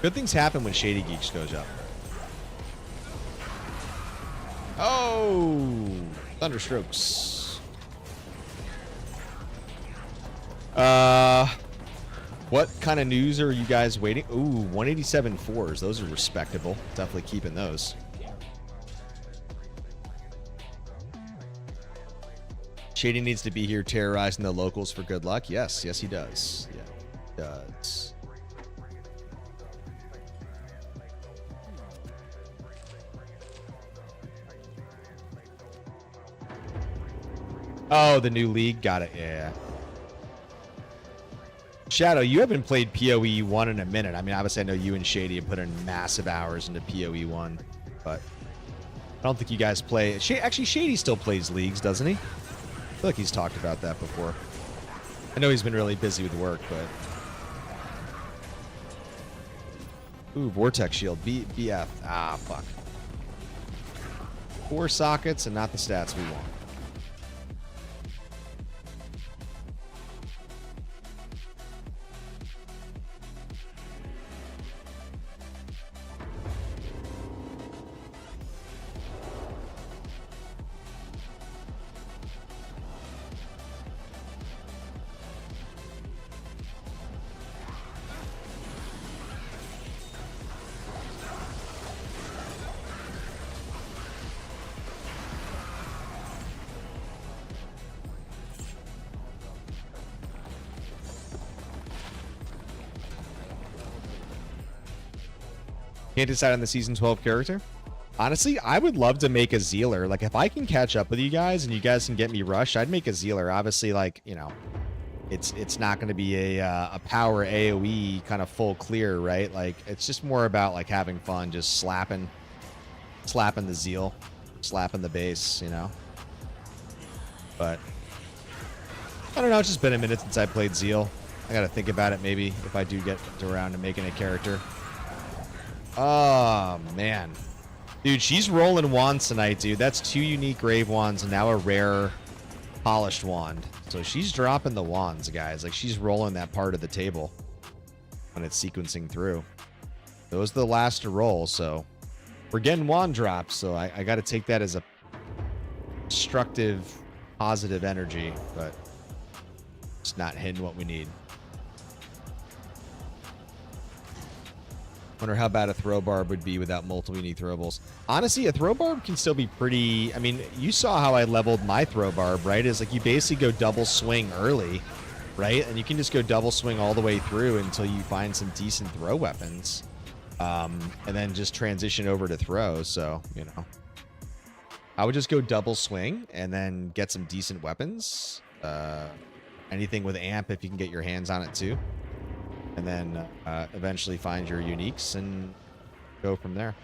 Good things happen when Shady Geek shows up. Oh! Thunderstrokes. What kind of news are you guys waiting? Ooh, 187 fours. Those are respectable. Definitely keeping those. Shady needs to be here terrorizing the locals for good luck. Yes, yes he does. Yeah, he does. Oh, the new league? Got it. Yeah. Shadow, you haven't played PoE 1 in a minute. I mean, obviously I know you and Shady have put in massive hours into PoE 1, but I don't think you guys play. Actually, Shady still plays leagues, doesn't he? I feel like he's talked about that before. I know he's been really busy with work, but... Ooh, Vortex Shield. BF. Ah, fuck. 4 sockets and not the stats we want. Can't decide on the season 12 character. Honestly, I would love to make a Zealer. Like, if I can catch up with you guys and you guys can get me rushed, I'd make a Zealer. Obviously, like, you know, it's not going to be a power AoE kind of full clear, right? Like, it's just more about like having fun, just slapping the Zeal, slapping the base, you know. But I don't know. It's just been a minute since I played Zeal. I got to think about it. Maybe if I do get around to making a character. Oh, man. Dude, she's rolling wands tonight, dude. That's 2 unique grave wands and now a rare polished wand. So she's dropping the wands, guys. Like, she's rolling that part of the table when it's sequencing through. Those are the last to roll, so we're getting wand drops. So I got to take that as a destructive, positive energy, but it's not hitting what we need. Wonder how bad a throw barb would be without multiple unique throwables. Honestly, a throw barb can still be pretty... I mean, you saw how I leveled my throw barb, right? It's like you basically go double swing early, right? And you can just go double swing all the way through until you find some decent throw weapons. And then just transition over to throw, so, you know. I would just go double swing and then get some decent weapons. Anything with amp if you can get your hands on it too. And then eventually find your uniques and go from there.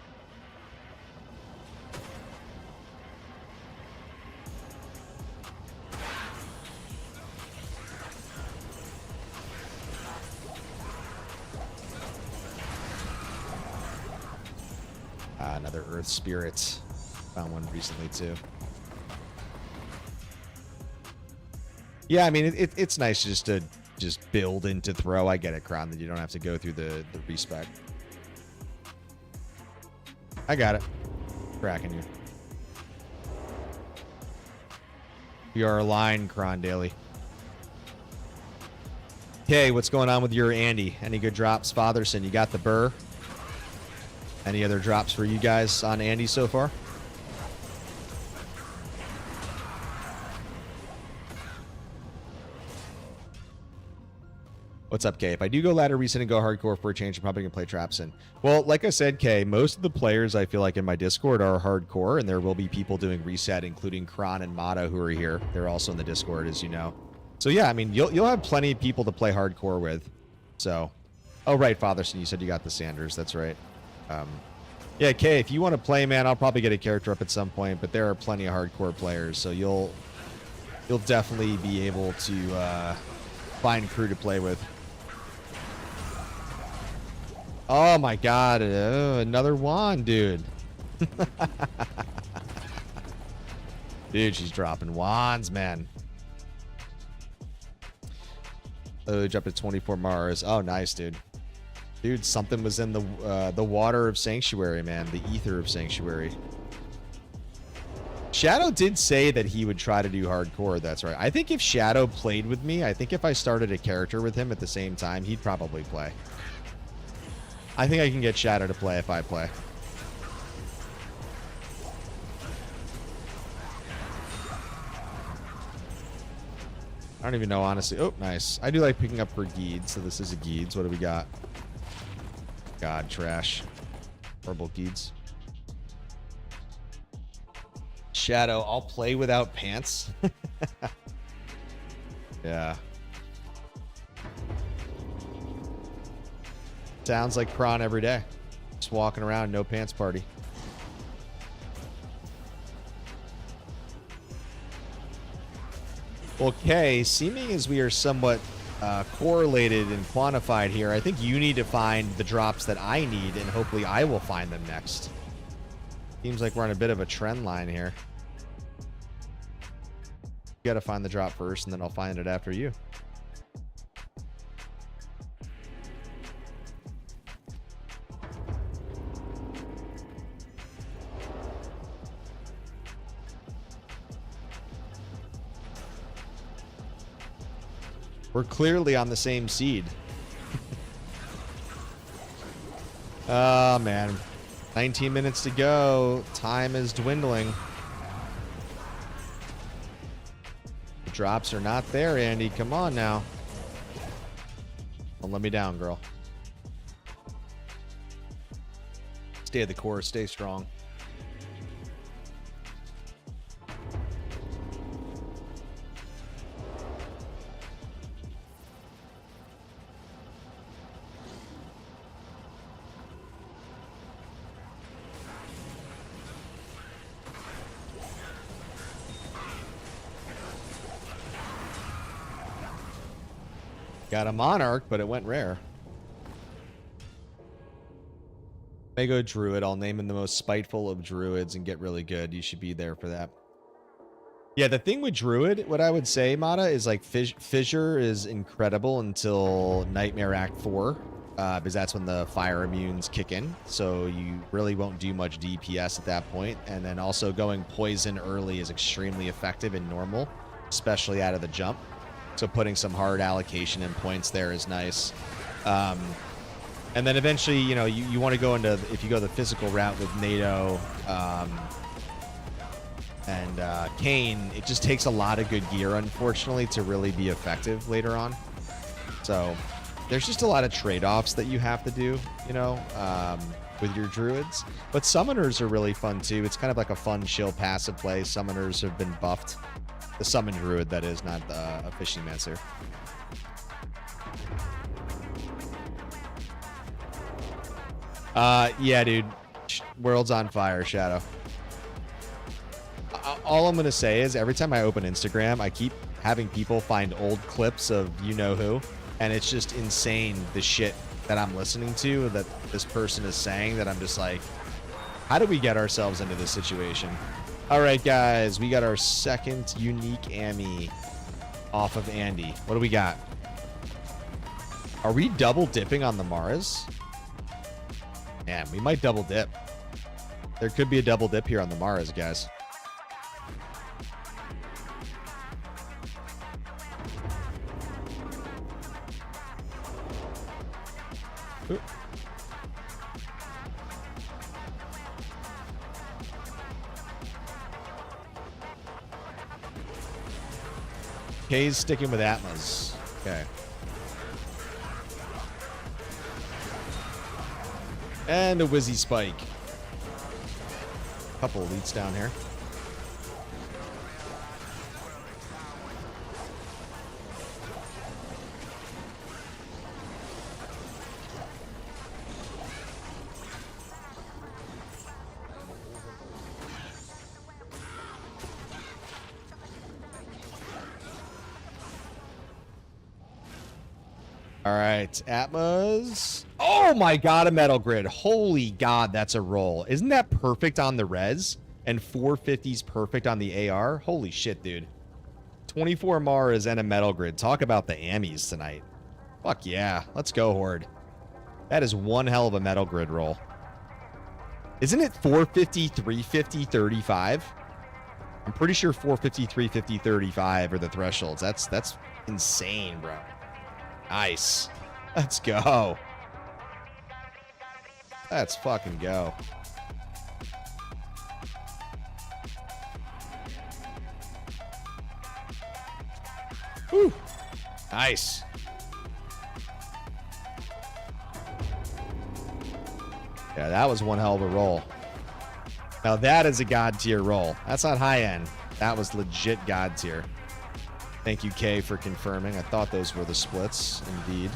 Another Earth Spirit. Found one recently too. Yeah, I mean, it's nice just to build into throw. I get it, Kron, that you don't have to go through the respec. I got it. Cracking you. We are aligned, Kron Daily. Okay, what's going on with your Andy? Any good drops, Fatherson? You got the burr. Any other drops for you guys on Andy so far? What's up, Kay? If I do go ladder reset and go hardcore for a change, I'm probably going to play traps in. Well, like I said, Kay, most of the players I feel like in my Discord are hardcore, and there will be people doing reset, including Kron and Mata, who are here. They're also in the Discord, as you know. So yeah, I mean, you'll have plenty of people to play hardcore with. So, oh right, Fatherson, you said you got the Sanders. That's right. Yeah, Kay, if you want to play, man, I'll probably get a character up at some point, but there are plenty of hardcore players, so you'll you'll definitely be able to find crew to play with. Oh my god, another wand, dude. Dude, she's dropping wands, man. Oh, jump to 24 Mars. Oh, nice, dude. Dude, something was in the water of Sanctuary, man. The ether of Sanctuary. Shadow did say that he would try to do hardcore. That's right. I think if Shadow played with me, I think if I started a character with him at the same time, he'd probably play. I think I can get Shadow to play if I play. I don't even know, honestly. Oh, nice. I do like picking up for Geeds, so this is a Geeds. What do we got? God, trash. Horrible Geeds. Shadow, I'll play without pants. Yeah. Sounds like Kron every day. Just walking around, no pants party. Okay, seeming as we are somewhat correlated and quantified here, I think you need to find the drops that I need, and hopefully I will find them next. Seems like we're on a bit of a trend line here. You gotta find the drop first, and then I'll find it after you. We're clearly on the same seed. Oh, man. 19 minutes to go. Time is dwindling. The drops are not there, Andy. Come on now. Don't let me down, girl. Stay the course. Stay strong. Got a Monarch, but it went rare. Mega Druid. I'll name him the most spiteful of Druids and get really good. You should be there for that. Yeah, the thing with Druid, what I would say, Mata, is like Fissure is incredible until Nightmare Act 4. Because that's when the fire immunes kick in. So you really won't do much DPS at that point. And then also going Poison early is extremely effective in normal, especially out of the jump. So putting some hard allocation and points there is nice. And then eventually, you know, you want to go into, if you go the physical route with NATO and Kane, it just takes a lot of good gear, unfortunately, to really be effective later on. So there's just a lot of trade-offs that you have to do, you know, with your druids. But summoners are really fun, too. It's kind of like a fun, chill, passive play. Summoners have been buffed. The summon druid, that is, not a fishing mancer. Yeah, dude. World's on fire, Shadow. All I'm going to say is every time I open Instagram, I keep having people find old clips of you-know-who, and it's just insane, the shit that I'm listening to, that this person is saying, that I'm just like, how do we get ourselves into this situation? All right, guys, we got our second unique Ami off of Andy. What do we got? Are we double dipping on the Mars? Man, we might double dip. There could be a double dip here on the Mars, guys. Ooh. K's sticking with Atlas. Okay. And a Wizzy Spike. Couple elites down here. All right, Atmos. Oh my god, a metal grid. Holy god, that's a roll. Isn't that perfect on the res? And 450's perfect on the AR? Holy shit, dude. 24 Mars and a metal grid. Talk about the Ammies tonight. Fuck yeah. Let's go, Horde. That is one hell of a metal grid roll. Isn't it 450, 350, 35? I'm pretty sure 450, 350, 35 are the thresholds. That's insane, bro. Nice. Let's go. Let's fucking go. Whew. Nice. Yeah, that was one hell of a roll. Now that is a god tier roll. That's not high end. That was legit god tier. Thank you, Kay, for confirming. I thought those were the splits, indeed.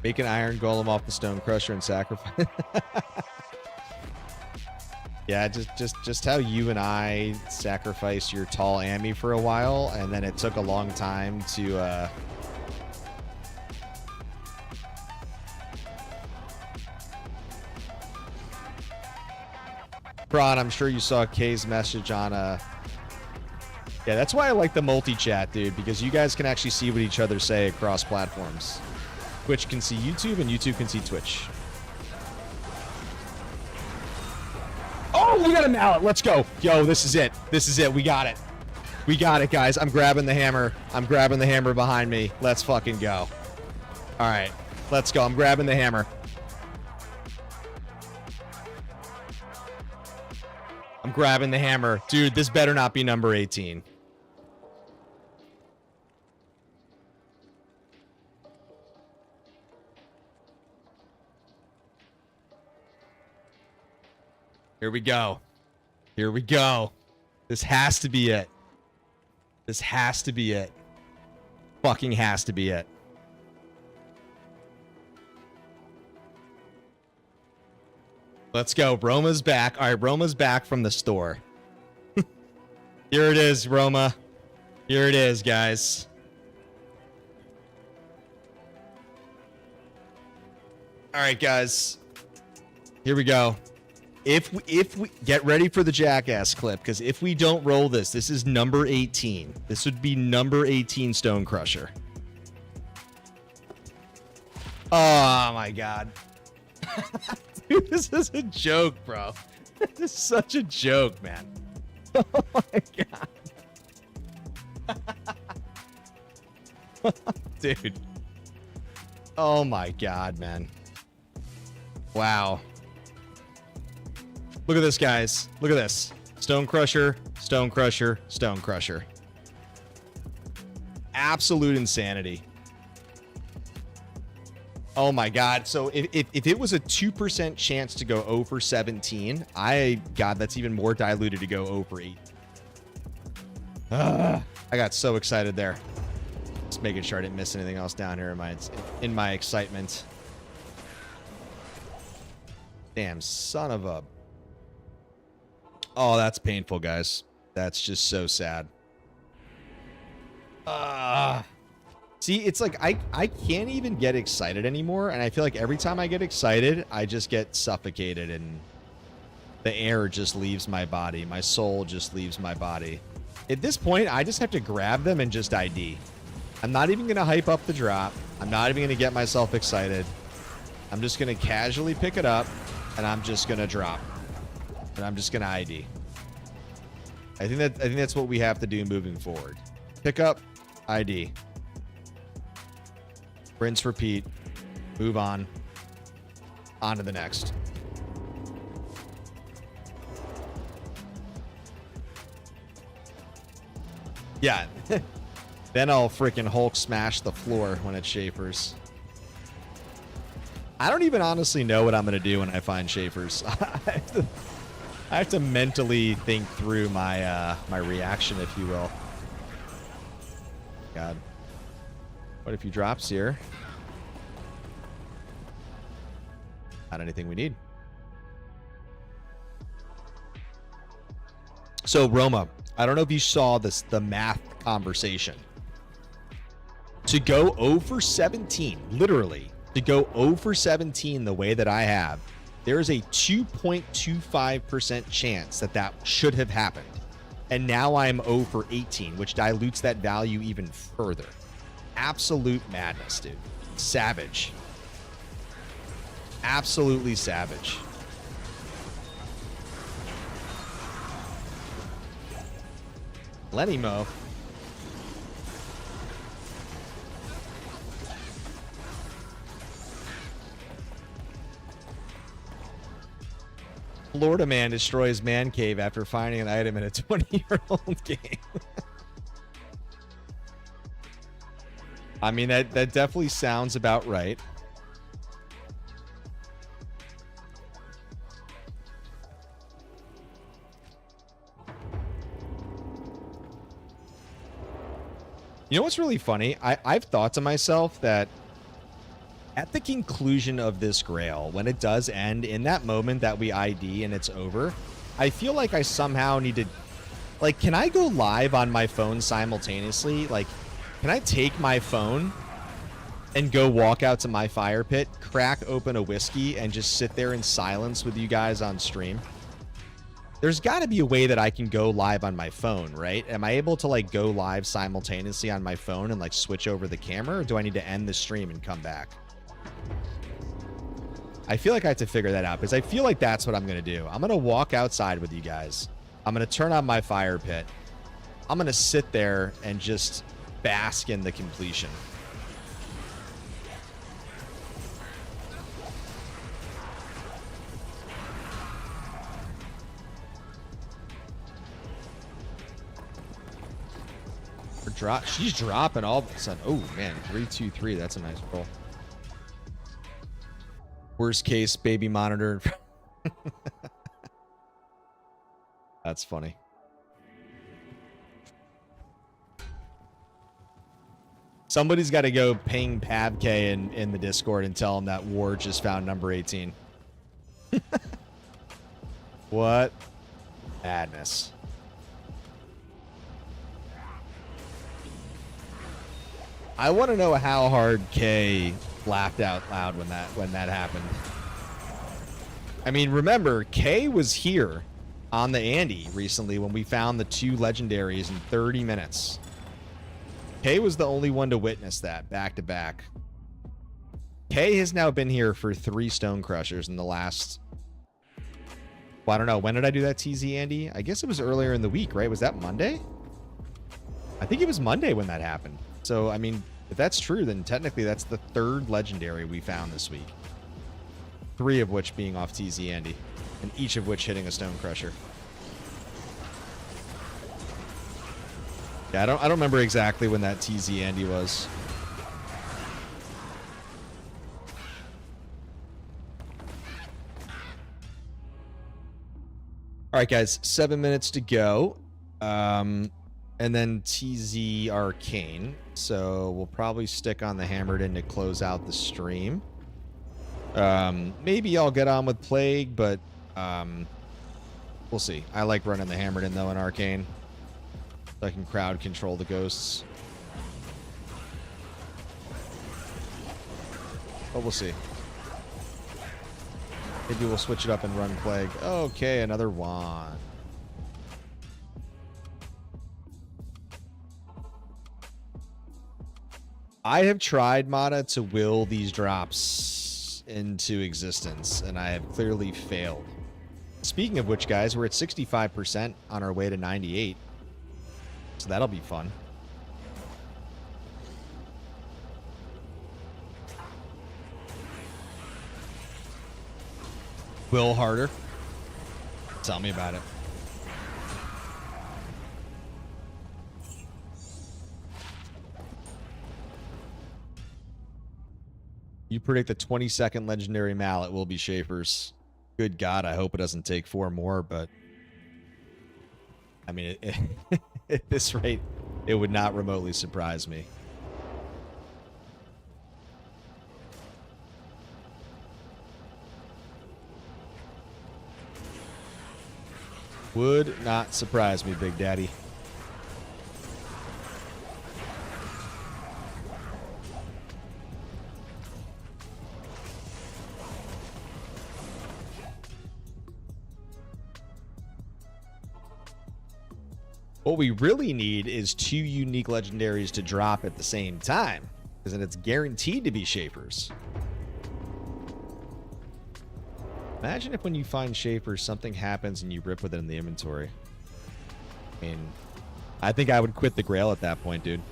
Make an iron golem off the stone crusher and sacrifice. Yeah, just how you and I sacrificed your tall Ammy for a while, and then it took a long time to Bron, I'm sure you saw Kay's message on Yeah, that's why I like the multi-chat, dude, because you guys can actually see what each other say across platforms. Twitch can see YouTube, and YouTube can see Twitch. Oh, we got a mallet. Let's go. Yo, this is it. This is it. We got it. We got it, guys. I'm grabbing the hammer. I'm grabbing the hammer behind me. Let's fucking go. All right. Let's go. I'm grabbing the hammer. I'm grabbing the hammer. Dude, this better not be number 18. Here we go. Here we go. This has to be it. This has to be it. Fucking has to be it. Let's go. Roma's back. All right, Roma's back from the store. Here it is, Roma. Here it is, guys. All right, guys. Here we go. If we get ready for the jackass clip, because if we don't roll this, this is number 18. This would be number 18 Stone Crusher. Oh my god. Dude, this is a joke, bro. This is such a joke, man. Oh my god. Dude. Oh my god, man. Wow. Look at this, guys. Look at this. Stone Crusher, Stone Crusher, Stone Crusher. Absolute insanity. Oh my god. So if it was a 2% chance to go over 17, God, that's even more diluted to go over 8. I got so excited there. Just making sure I didn't miss anything else down here in my excitement. Damn, son of a... Oh, that's painful, guys. That's just so sad. See, it's like I can't even get excited anymore, and I feel like every time I get excited, I just get suffocated, and the air just leaves my body. My soul just leaves my body. At this point, I just have to grab them and just ID. I'm not even going to hype up the drop. I'm not even going to get myself excited. I'm just going to casually pick it up, and I'm just going to drop. And I'm just going to ID. I think that's what we have to do moving forward. Pick up, ID. Rinse, repeat. Move on. On to the next. Yeah. Then I'll freaking Hulk smash the floor when it Schaefer's. I don't even honestly know what I'm going to do when I find Schaefer's. I have to mentally think through my my reaction, if you will. God. Quite a few drops here. Not anything we need. So, Roma, I don't know if you saw this, the math conversation. To go 0 for 17, literally, to go 0 for 17 the way that I have, there is a 2.25% chance that that should have happened. And now I'm 0 for 18, which dilutes that value even further. Absolute madness, dude. Savage. Absolutely savage. Lenny Mo. Florida man destroys man cave after finding an item in a 20-year-old game. I mean, that definitely sounds about right. You know what's really funny? I've thought to myself that at the conclusion of this grail, when it does end, in that moment that we ID and it's over, I feel like I somehow need to... Like, can I go live on my phone simultaneously? Like, can I take my phone and go walk out to my fire pit, crack open a whiskey, and just sit there in silence with you guys on stream? There's got to be a way that I can go live on my phone, right? Am I able to, like, go live simultaneously on my phone and, like, switch over the camera? Or do I need to end the stream and come back? I feel like I have to figure that out, because I feel like that's what I'm going to do. I'm going to walk outside with you guys. I'm going to turn on my fire pit. I'm going to sit there and just bask in the completion. She's dropping all of a sudden. Oh, man. 3-2-3. That's a nice roll. Worst case, baby monitor. That's funny. Somebody's got to go ping PavK in the Discord and tell him that War just found number 18. What madness. I want to know how hard K laughed out loud when that happened. I mean, remember, K was here on the Andy recently when we found the 2 legendaries in 30 minutes. K was the only one to witness that back to back. K has now been here for 3 stone crushers in the last... Well, I don't know. When did I do that TZ, Andy? I guess it was earlier in the week, right? Was that Monday? I think it was Monday when that happened. So, I mean, if that's true, then technically that's the 3rd legendary we found this week. 3 of which being off TZ Andy, and each of which hitting a stone crusher. Yeah, I don't remember exactly when that TZ Andy was. All right, guys, 7 minutes to go. And then TZ Arcane. So we'll probably stick on the Hammered In to close out the stream. Maybe I'll get on with Plague, but we'll see. I like running the Hammered In, though, in Arcane. So I can crowd control the ghosts. But we'll see. Maybe we'll switch it up and run Plague. Okay, another one. I have tried, Mata, to will these drops into existence, and I have clearly failed. Speaking of which, guys, we're at 65% on our way to 98. So that'll be fun. Will harder. Tell me about it. You predict the 22nd legendary mallet will be Schaefer's. Good God, I hope it doesn't take 4 more, but... I mean, at this rate, It would not remotely surprise me. Would not surprise me, Big Daddy. What we really need is 2 unique legendaries to drop at the same time, because then it's guaranteed to be Shapers. Imagine if when you find Shapers, something happens and you rip with it in the inventory. I mean, I think I would quit the Grail at that point, dude.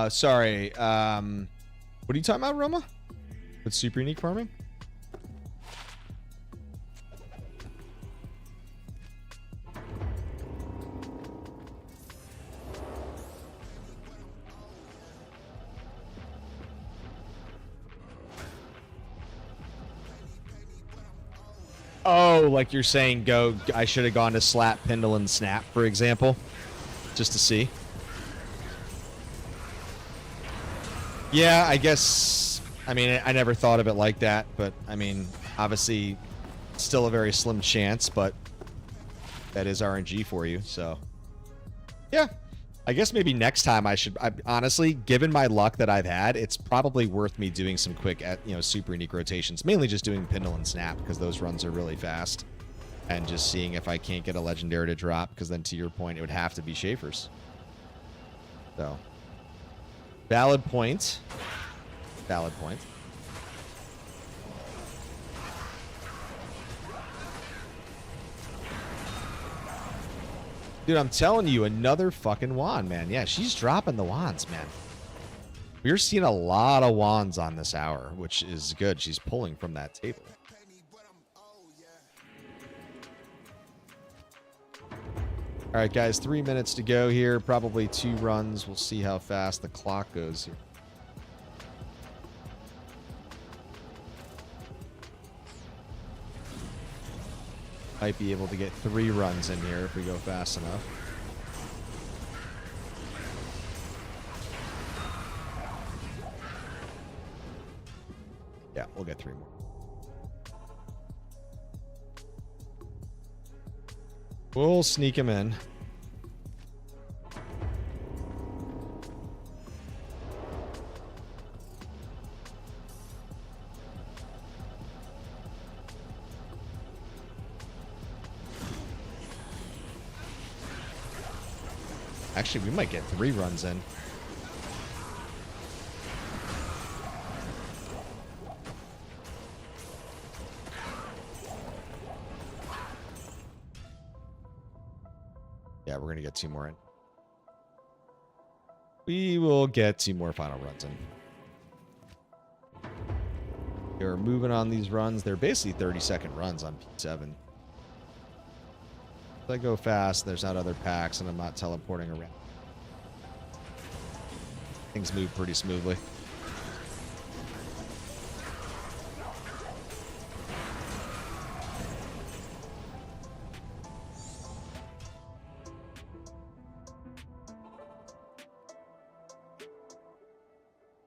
Sorry. What are you talking about, Roma? With super unique farming? Oh, like you're saying I should have gone to Slap, Pindle, and Snap, for example, just to see. Yeah, I guess, I mean, I never thought of it like that, but, I mean, obviously, still a very slim chance, but that is RNG for you, so. Yeah, I guess maybe next time honestly, given my luck that I've had, it's probably worth me doing some quick, super unique rotations, mainly just doing Pindle and Snap, because those runs are really fast, and just seeing if I can't get a legendary to drop, because then, to your point, it would have to be Shapers. So. Valid point. Valid point. Dude, I'm telling you, another fucking wand, man. Yeah, she's dropping the wands, man. We're seeing a lot of wands on this hour, which is good. She's pulling from that table. All right, guys, 3 minutes to go here. Probably 2 runs. We'll see how fast the clock goes here. Might be able to get 3 runs in here if we go fast enough. Yeah, we'll get 3 more. We'll sneak him in. Actually, we might get 3 runs in. Yeah, we're going to get 2 more in. We will get 2 more final runs in. We're moving on these runs. They're basically 30-second runs on P7. If I go fast, there's not other packs, and I'm not teleporting around. Things move pretty smoothly.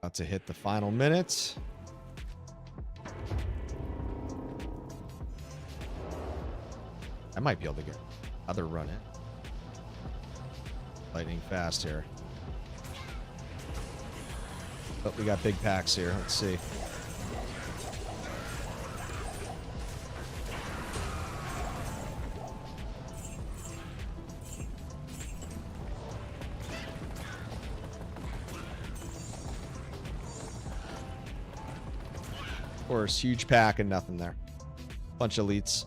About to hit the final minutes. I might be able to get another run in. Lightning fast here. But we got big packs here. Let's see. Of course, huge pack and nothing there. Bunch of elites.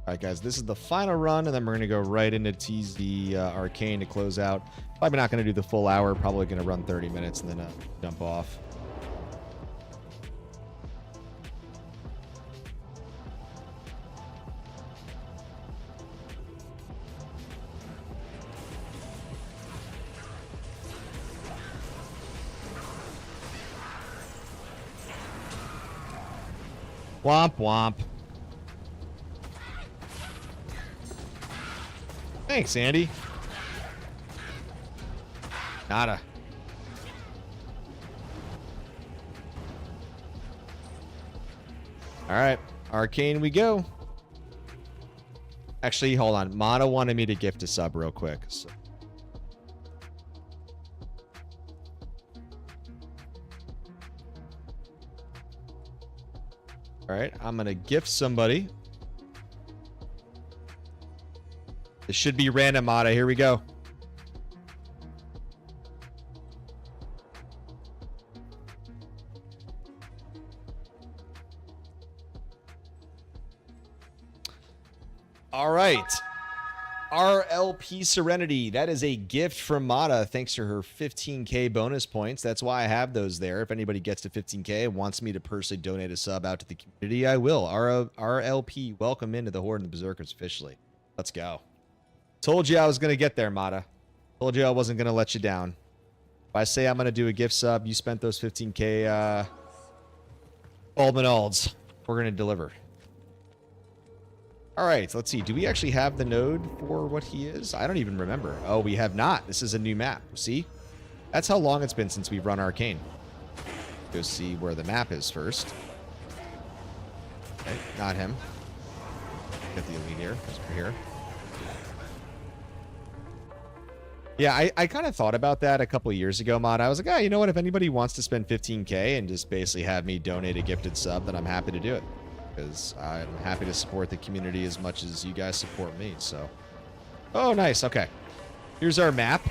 All right, guys, this is the final run, and then we're going to go right into TZ Arcane to close out. Probably not going to do the full hour. Probably going to run 30 minutes and then jump off. Womp womp. Thanks, Andy. Nada. All right, Arcane we go. Actually, hold on. Mana wanted me to gift a sub real quick. So. All right, I'm going to gift somebody. This should be random, Mata. Here we go. All right. RLP Serenity. That is a gift from Mata thanks to her 15K bonus points. That's why I have those there. If anybody gets to 15K and wants me to personally donate a sub out to the community, I will. RLP, welcome into the Horde and the Berserkers officially. Let's go. Told you I was going to get there, Mata. Told you I wasn't going to let you down. If I say I'm going to do a gift sub, you spent those 15K Alds. We're going to deliver. All right, let's see. Do we actually have the node for what he is? I don't even remember. Oh, we have not. This is a new map. See? That's how long it's been since we've run Arcane. Go see where the map is first. Okay, not him. Get the elite here. Because we're here. Yeah, I kind of thought about that a couple of years ago, Mod. I was like, oh, you know what? If anybody wants to spend 15K and just basically have me donate a gifted sub, then I'm happy to do it. Because I'm happy to support the community as much as you guys support me, so. Oh, nice. Okay. Here's our map.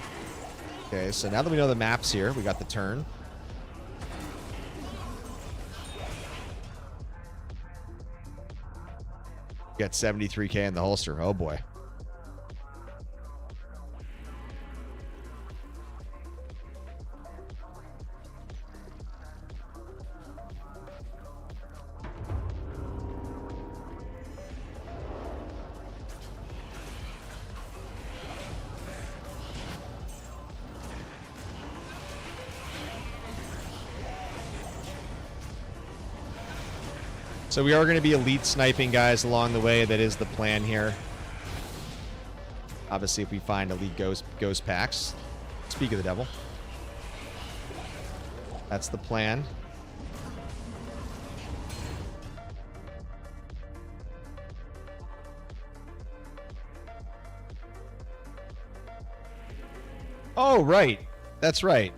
Okay, so now that we know the map's here, we got the turn. Got 73K in the holster. Oh, boy. So we are going to be elite sniping guys along the way. That is the plan here. Obviously, if we find elite ghost packs. Speak of the devil. That's the plan. Oh, right. That's right.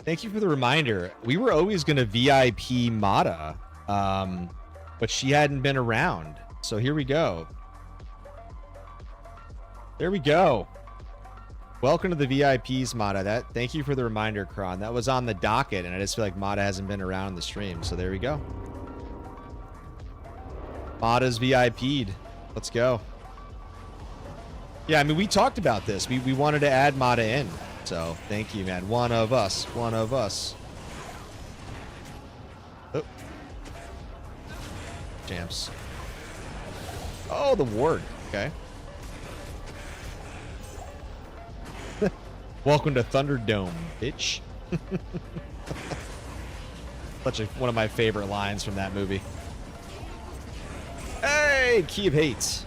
Thank you for the reminder. We were always going to VIP Mata. But she hadn't been around. So here we go. There we go. Welcome to the VIPs, Mata. Thank you for the reminder, Kron. That was on the docket, and I just feel like Mata hasn't been around in the stream. So there we go. Mata's VIP'd. Let's go. Yeah, I mean, we talked about this. We wanted to add Mata in. So thank you, man. One of us. One of us. Oh. Champs. Oh, the ward. Okay. Welcome to Thunderdome, bitch. One of my favorite lines from that movie. Hey, key of hate.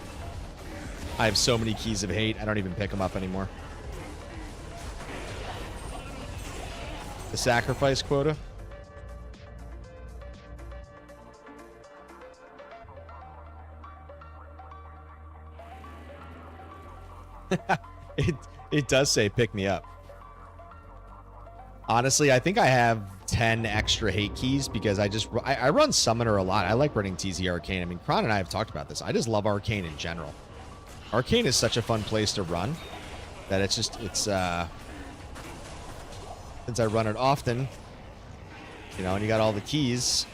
I have so many keys of hate, I don't even pick them up anymore. The sacrifice quota. It does say pick me up. Honestly, I think I have 10 extra hate keys because I run Summoner a lot. I like running TZ Arcane. I mean, Kron and I have talked about this. I just love Arcane in general. Arcane is such a fun place to run that since I run it often, you know, and you got all the keys.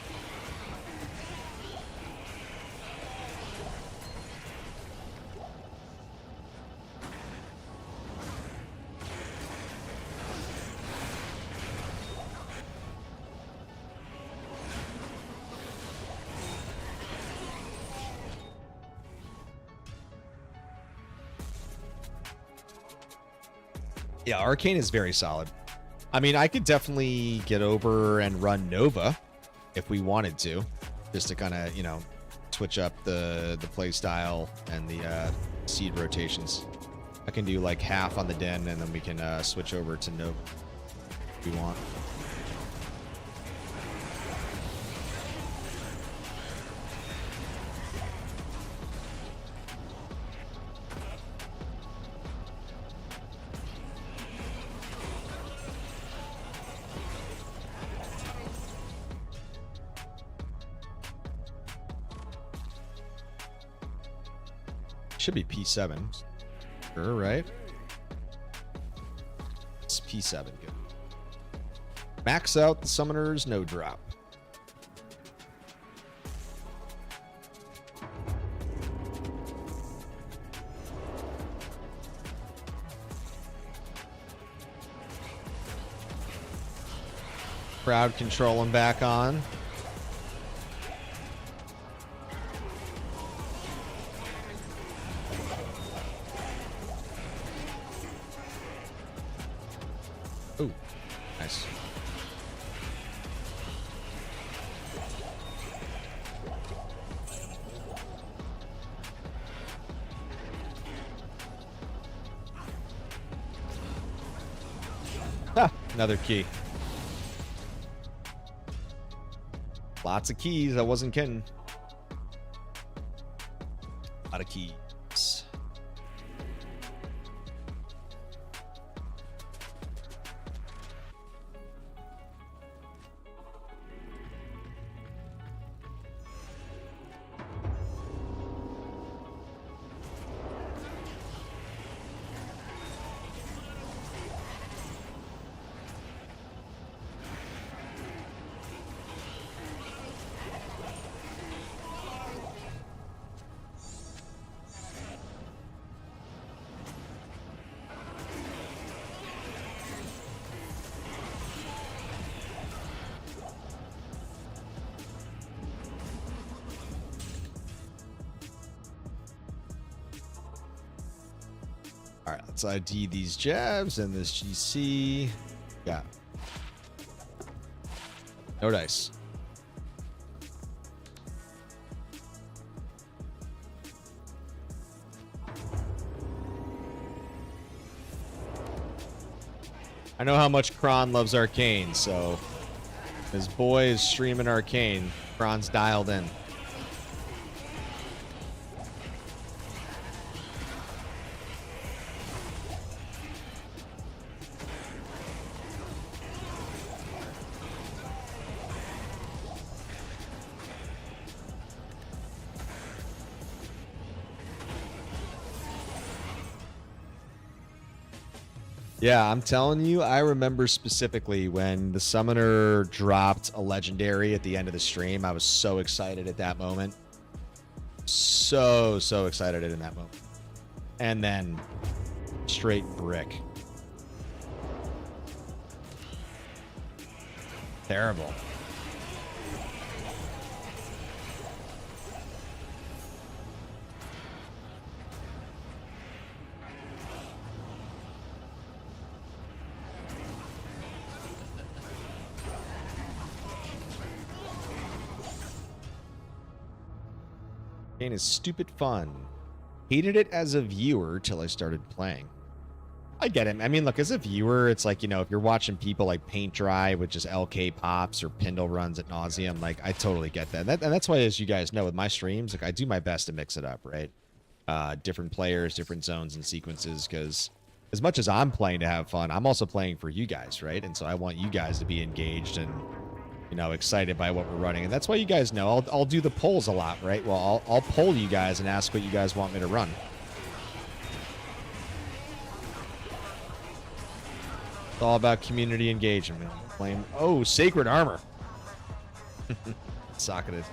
Yeah, Arcane is very solid. I mean, I could definitely get over and run Nova if we wanted to. just to kind of, you know, switch up the play style and the seed rotations. I can do like half on the den, and then we can switch over to no if we want. Should be P7. Sure, right? It's P7. Good. Max out the summoner's no drop. Crowd controlling back on. Ooh, nice. Ah, another key. Lots of keys. I wasn't kidding. A lot of keys. All right, let's ID these jabs and this GC. Yeah. No dice. I know how much Kron loves Arcane, so his boy is streaming Arcane. Kron's dialed in. Yeah, I'm telling you, I remember specifically when the summoner dropped a legendary at the end of the stream. I was so excited at that moment. So excited in that moment. And then straight brick. Terrible. Game is stupid fun. Hated it as a viewer till I started playing. I get it. I mean, look, as a viewer, it's like, you know, if you're watching people like paint dry with just LK pops or Pindle runs at nauseum, like, I totally get that. And that's why, as you guys know, with my streams, like, I do my best to mix it up, right? Different players, different zones and sequences, because as much as I'm playing to have fun, I'm also playing for you guys, right? And so I want you guys to be engaged and, you know, excited by what we're running. And that's why you guys know I'll do the polls a lot, right? Well, I'll poll you guys and ask what you guys want me to run. It's all about community engagement. Flame. Oh, sacred armor. Socketed.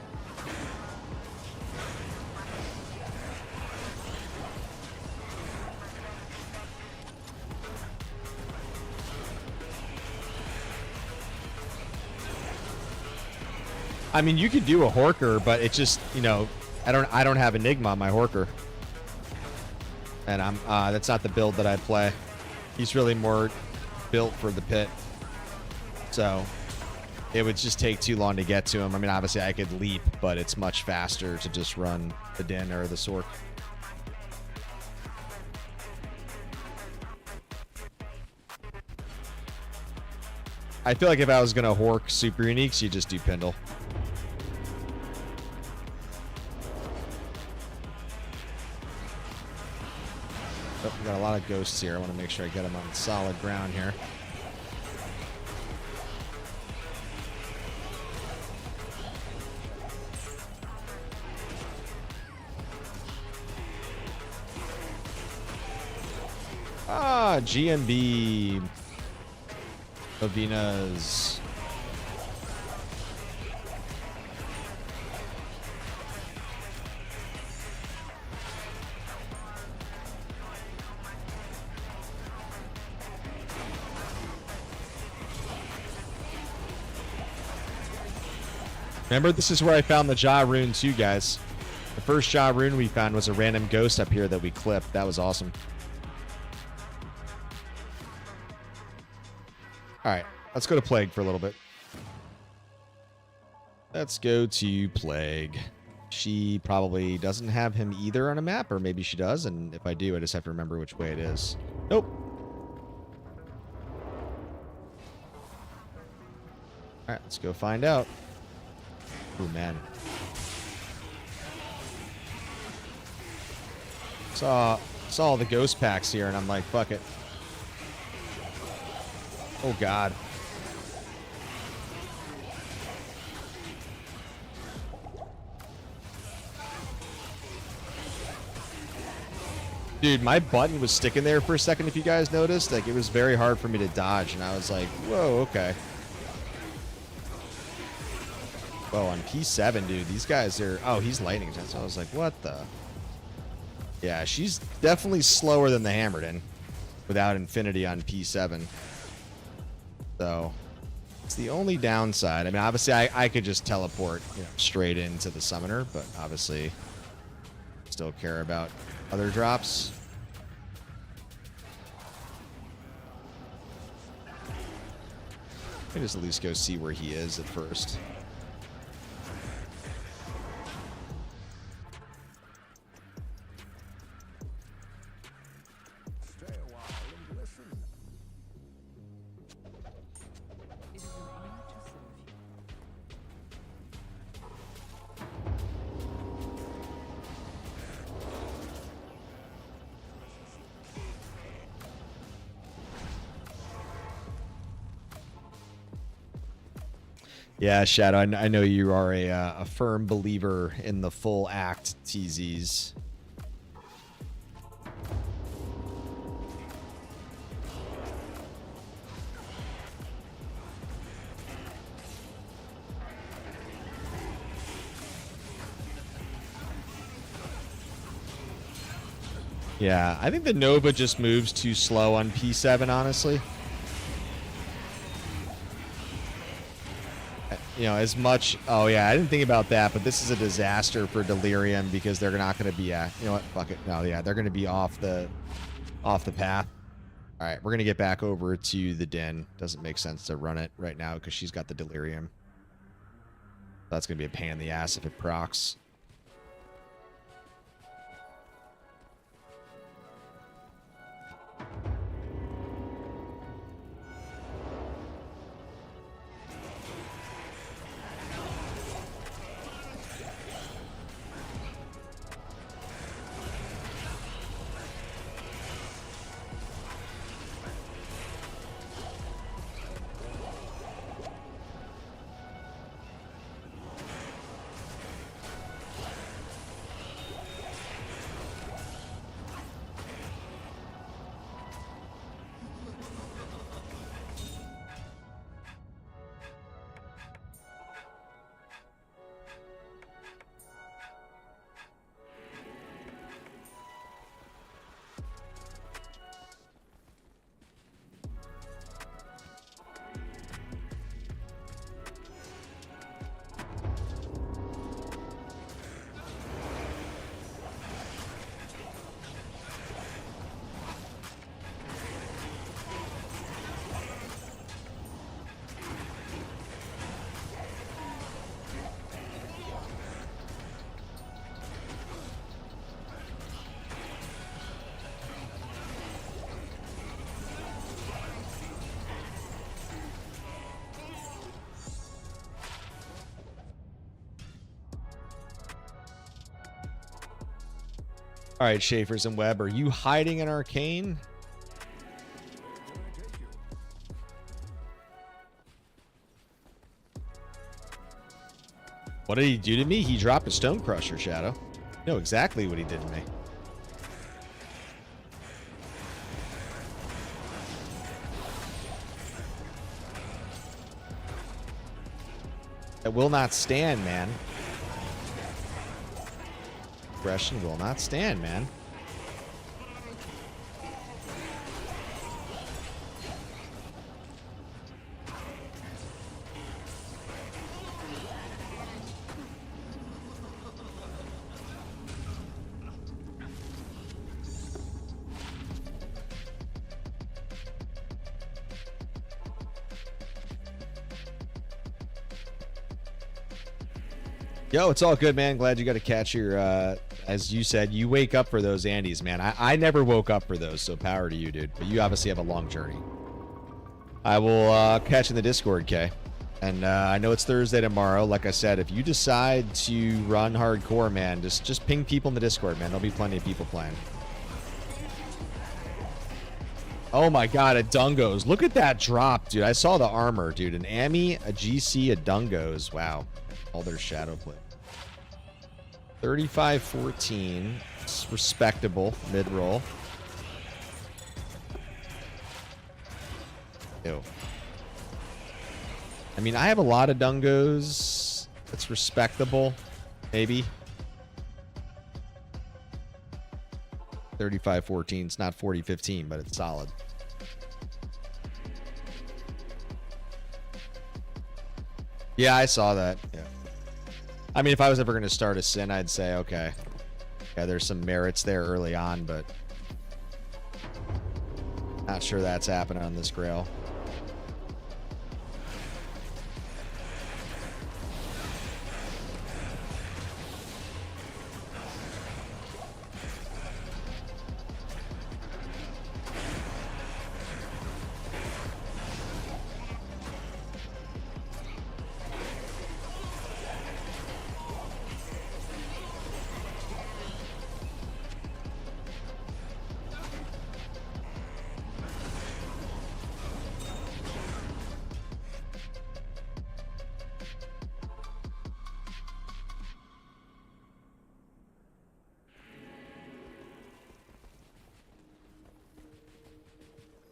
I mean, you could do a Horker, but it's just, you know, I don't have Enigma on my Horker. And I'm that's not the build that I play. He's really more built for the pit. So it would just take too long to get to him. I mean, obviously I could leap, but it's much faster to just run the den or the sword. I feel like if I was going to hork super uniques, you just do Pindle. Oh, we got a lot of ghosts here. I want to make sure I get them on solid ground here. Ah, GMB. Novenas. Remember, this is where I found the Ja rune too, guys. The first Ja rune we found was a random ghost up here that we clipped. That was awesome. All right, let's go to Plague for a little bit. Let's go to Plague. She probably doesn't have him either on a map, or maybe she does, and if I do, I just have to remember which way it is. Nope. All right, let's go find out. Oh, man. Saw all the ghost packs here, and I'm like, fuck it. Oh, God. Dude, my button was sticking there for a second, if you guys noticed. Like, it was very hard for me to dodge, and I was like, whoa, okay. Whoa, on P7, dude, these guys are... Oh, he's lightning. So I was like, what the... Yeah, she's definitely slower than the Hammerden without Infinity on P7. So, it's the only downside. I mean, obviously, I could just teleport, you know, straight into the Summoner, but obviously, still care about other drops. Let me just at least go see where he is at first. Yeah, Shadow, I know you are a firm believer in the full act TZs. Yeah, I think the Nova just moves too slow on P7, honestly. You know, as much... Oh, yeah, I didn't think about that, but this is a disaster for Delirium because they're not going to be... you know what? Fuck it. No, yeah, they're going to be off the path. All right, we're going to get back over to the Den. Doesn't make sense to run it right now because she's got the Delirium. That's going to be a pain in the ass if it procs. All right, Schaefer's and Webb, are you hiding in Arcane? What did he do to me? He dropped a Stone Crusher, Shadow. You know exactly what he did to me. That will not stand, man. Aggression will not stand, man. Yo, it's all good, man. Glad you got to catch your, as you said, you wake up for those Andes, man. I never woke up for those, so power to you, dude. But you obviously have a long journey. I will catch in the Discord, Kay. And I know it's Thursday tomorrow. Like I said, if you decide to run hardcore, man, just ping people in the Discord, man. There'll be plenty of people playing. Oh my god, a Dungos. Look at that drop, dude. I saw the armor, dude. An Ami, a GC, a Dungos. Wow. All their shadow play. 35-14. It's respectable mid-roll. Ew. I mean, I have a lot of Dungos. It's respectable. Maybe. 35-14. It's not 40-15, but it's solid. Yeah, I saw that. Yeah. I mean, if I was ever going to start a sin, I'd say, okay. Yeah, there's some merits there early on, but not sure that's happening on this Grail.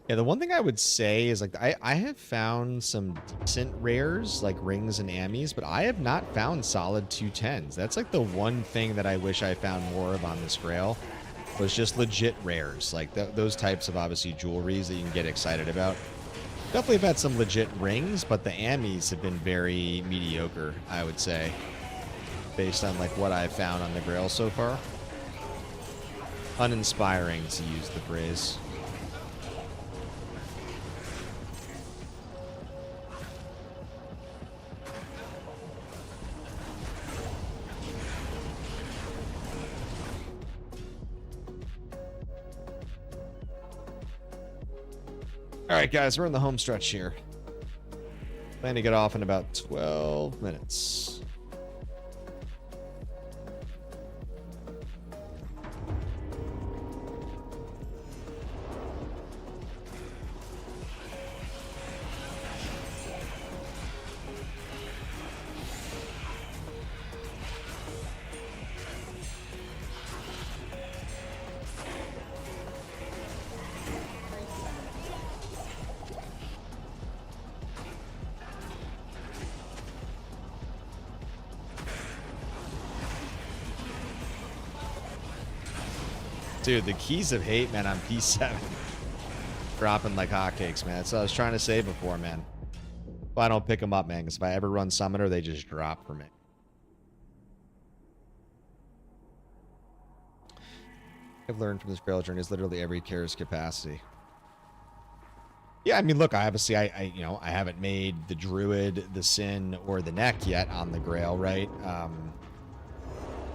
Yeah, the one thing I would say is, like, I have found some decent rares, like rings and Amis, but I have not found solid 210s. That's, like, the one thing that I wish I found more of on this Grail, was just legit rares. Like, those types of, obviously, jewelries that you can get excited about. Definitely have had some legit rings, but the Amis have been very mediocre, I would say, based on, like, what I've found on the Grail so far. Uninspiring, to use the phrase. All right, guys, we're in the home stretch here. Plan to get off in about 12 minutes. Dude, the keys of hate, man, on P7. Dropping like hotcakes, man. That's what I was trying to say before, man. Well, I don't pick them up, man, because if I ever run Summoner, they just drop for me. I've learned from this Grail journey is literally every car's capacity. Yeah, I mean, look, obviously, I haven't made the Druid, the Sin, or the Neck yet on the Grail, right?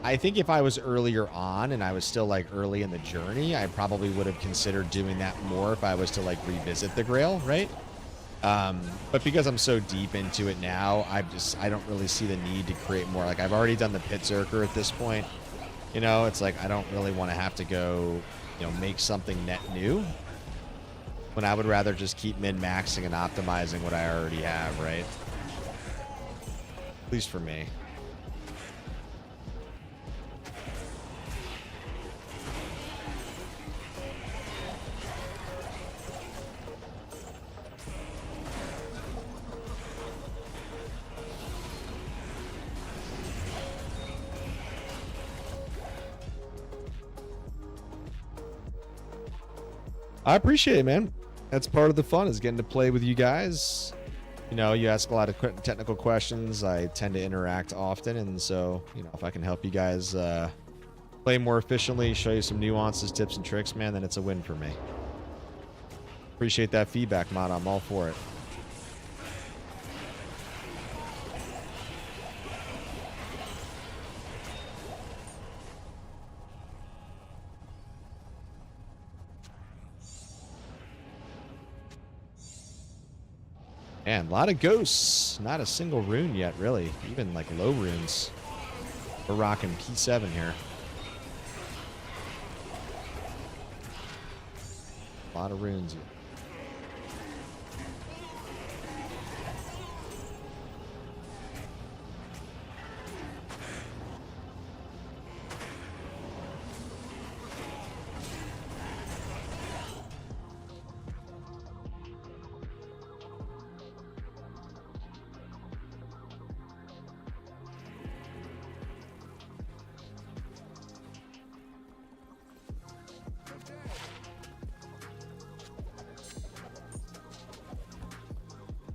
I think if I was earlier on and I was still, like, early in the journey, I probably would have considered doing that more if I was to, like, revisit the Grail, right? But because I'm so deep into it now, I don't really see the need to create more. Like, I've already done the Pit Zerker at this point. You know, it's like I don't really want to have to go, you know, make something net new when I would rather just keep min-maxing and optimizing what I already have, right? At least for me. I appreciate it, man. That's part of the fun, is getting to play with you guys. You know, you ask a lot of technical questions. I tend to interact often, and so, you know, if I can help you guys play more efficiently, show you some nuances, tips, and tricks, man, then it's a win for me. Appreciate that feedback, Mod. I'm all for it. Man, a lot of ghosts. Not a single rune yet, really. Even like low runes. We're rocking P7 here. A lot of runes yet.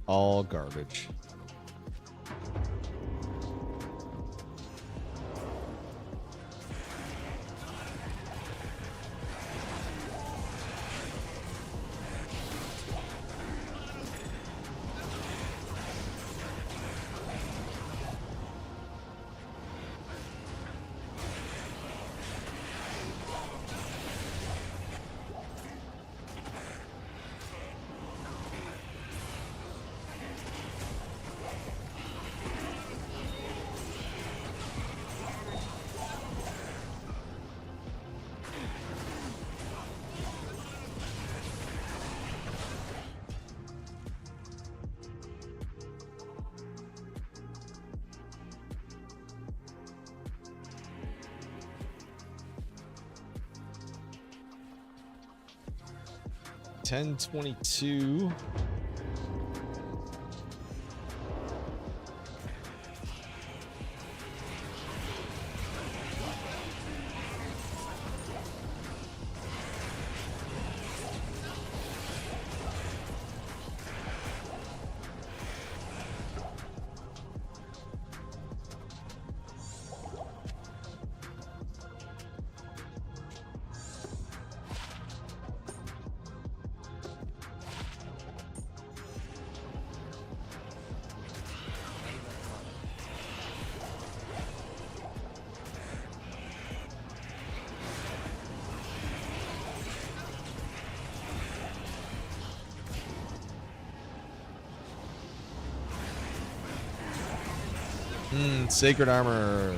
All garbage. $10.22. Sacred armor.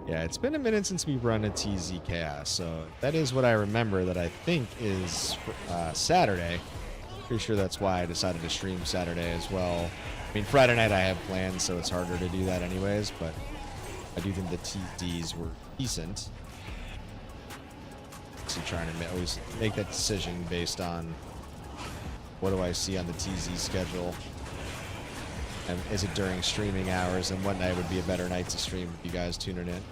Yeah, it's been a minute since we run a TZ Chaos, so that is what I remember that I think is Saturday. Pretty sure that's why I decided to stream Saturday as well. I mean, Friday night I have plans, so it's harder to do that anyways, but I do think the TDs were decent. So trying to always make that decision based on what do I see on the TZ schedule. And is it during streaming hours, and what night would be a better night to stream with you guys tuning in?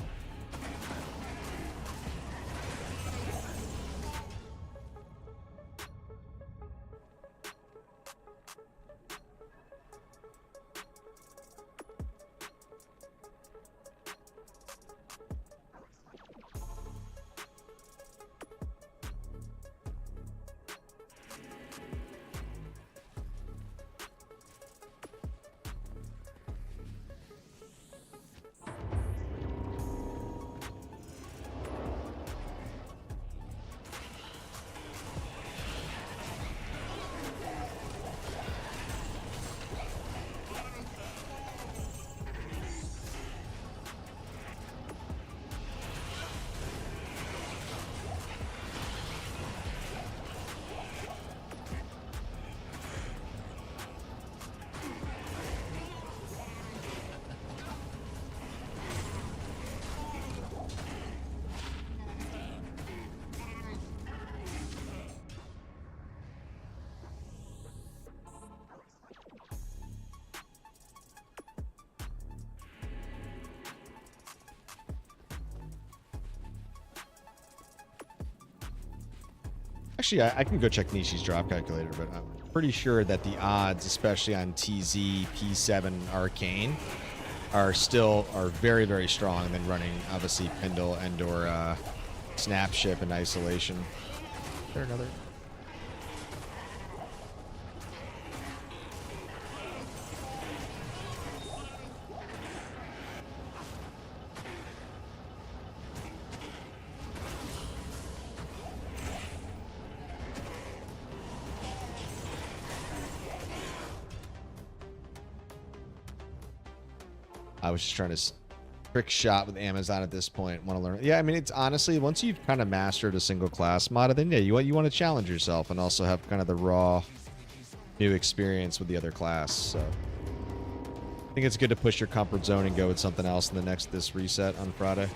Actually, I can go check Nishi's drop calculator, but I'm pretty sure that the odds, especially on TZ P7 Arcane, are very, very strong than running, obviously, Pindle and or Snapship in isolation. Is there another? I was just trying to trick shot with Amazon at this point. Want to learn? Yeah, I mean, it's honestly, once you've kind of mastered a single class mod, then yeah, you want to challenge yourself and also have kind of the raw new experience with the other class. So I think it's good to push your comfort zone and go with something else in this reset on Friday.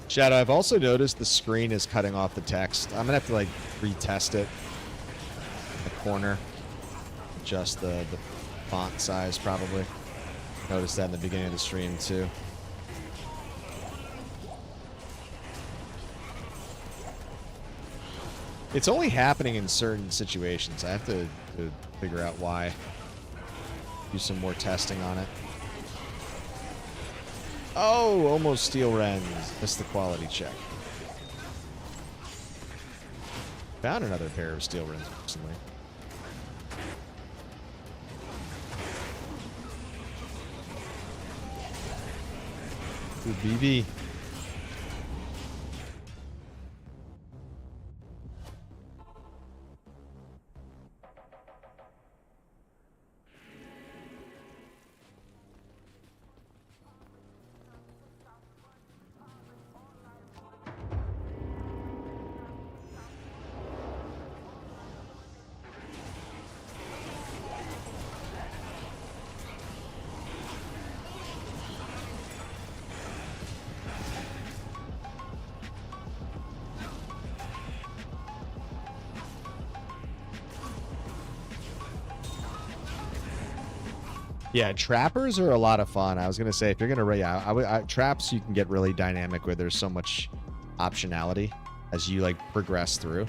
Shadow, I've also noticed the screen is cutting off the text. I'm gonna have to like retest it. The corner, adjust the font size probably. Noticed that in the beginning of the stream too. It's only happening in certain situations. I have to figure out why. Do some more testing on it. Oh, almost steel rends. Missed the quality check. Found another pair of steel rends recently. Ooh, BB. Yeah, trappers are a lot of fun. I was gonna say if you're gonna traps, you can get really dynamic with. There's so much optionality as you like progress through.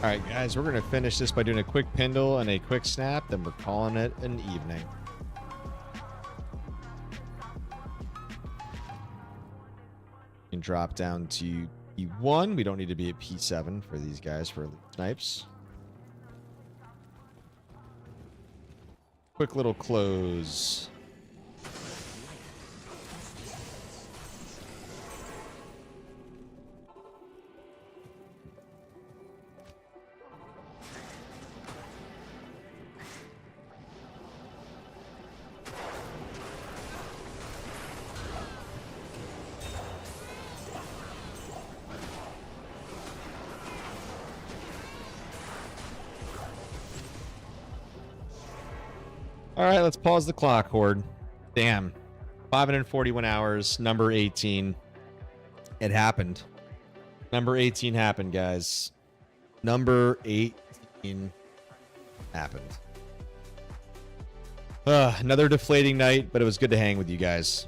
All right, guys, we're going to finish this by doing a quick Pindle and a quick snap. Then we're calling it an evening. You can drop down to P1. We don't need to be at P7 for these guys for elite snipes. Quick little close. All right, let's pause the clock, Horde. Damn. 541 hours, number 18. It happened. Number 18 happened, guys. Number 18 happened. Another deflating night, but it was good to hang with you guys.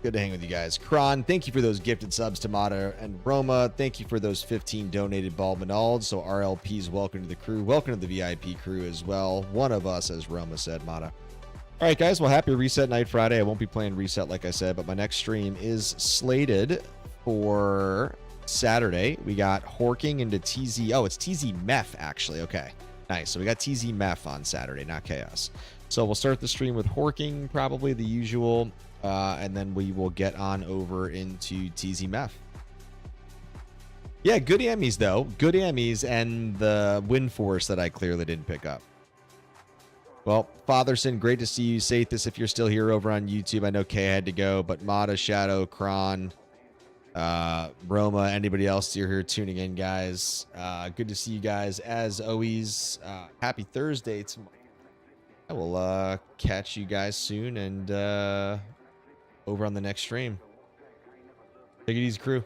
Good to hang with you guys. Kron, thank you for those gifted subs to Mata and Roma. Thank you for those 15 donated Balmanalds. So RLPs, welcome to the crew. Welcome to the VIP crew as well. One of us, as Roma said, Mata. All right, guys. Well, happy Reset Night Friday. I won't be playing Reset, like I said, but my next stream is slated for Saturday. We got Horking into TZ. Oh, it's TZ Meth, actually. Okay. Nice. So we got TZ Meth on Saturday, not Chaos. So we'll start the stream with Horking, probably the usual. And then we will get on over into TZ Meth. Yeah, good Emmys, though. Good Emmys and the Wind Force that I clearly didn't pick up. Well, Fatherson, great to see you. Sathis, if you're still here over on YouTube. I know Kay had to go, but Mata, Shadow, Kron, Roma, anybody else you're here tuning in, guys. Good to see you guys. As always, happy Thursday tomorrow. I will catch you guys soon and over on the next stream. Take it easy, crew.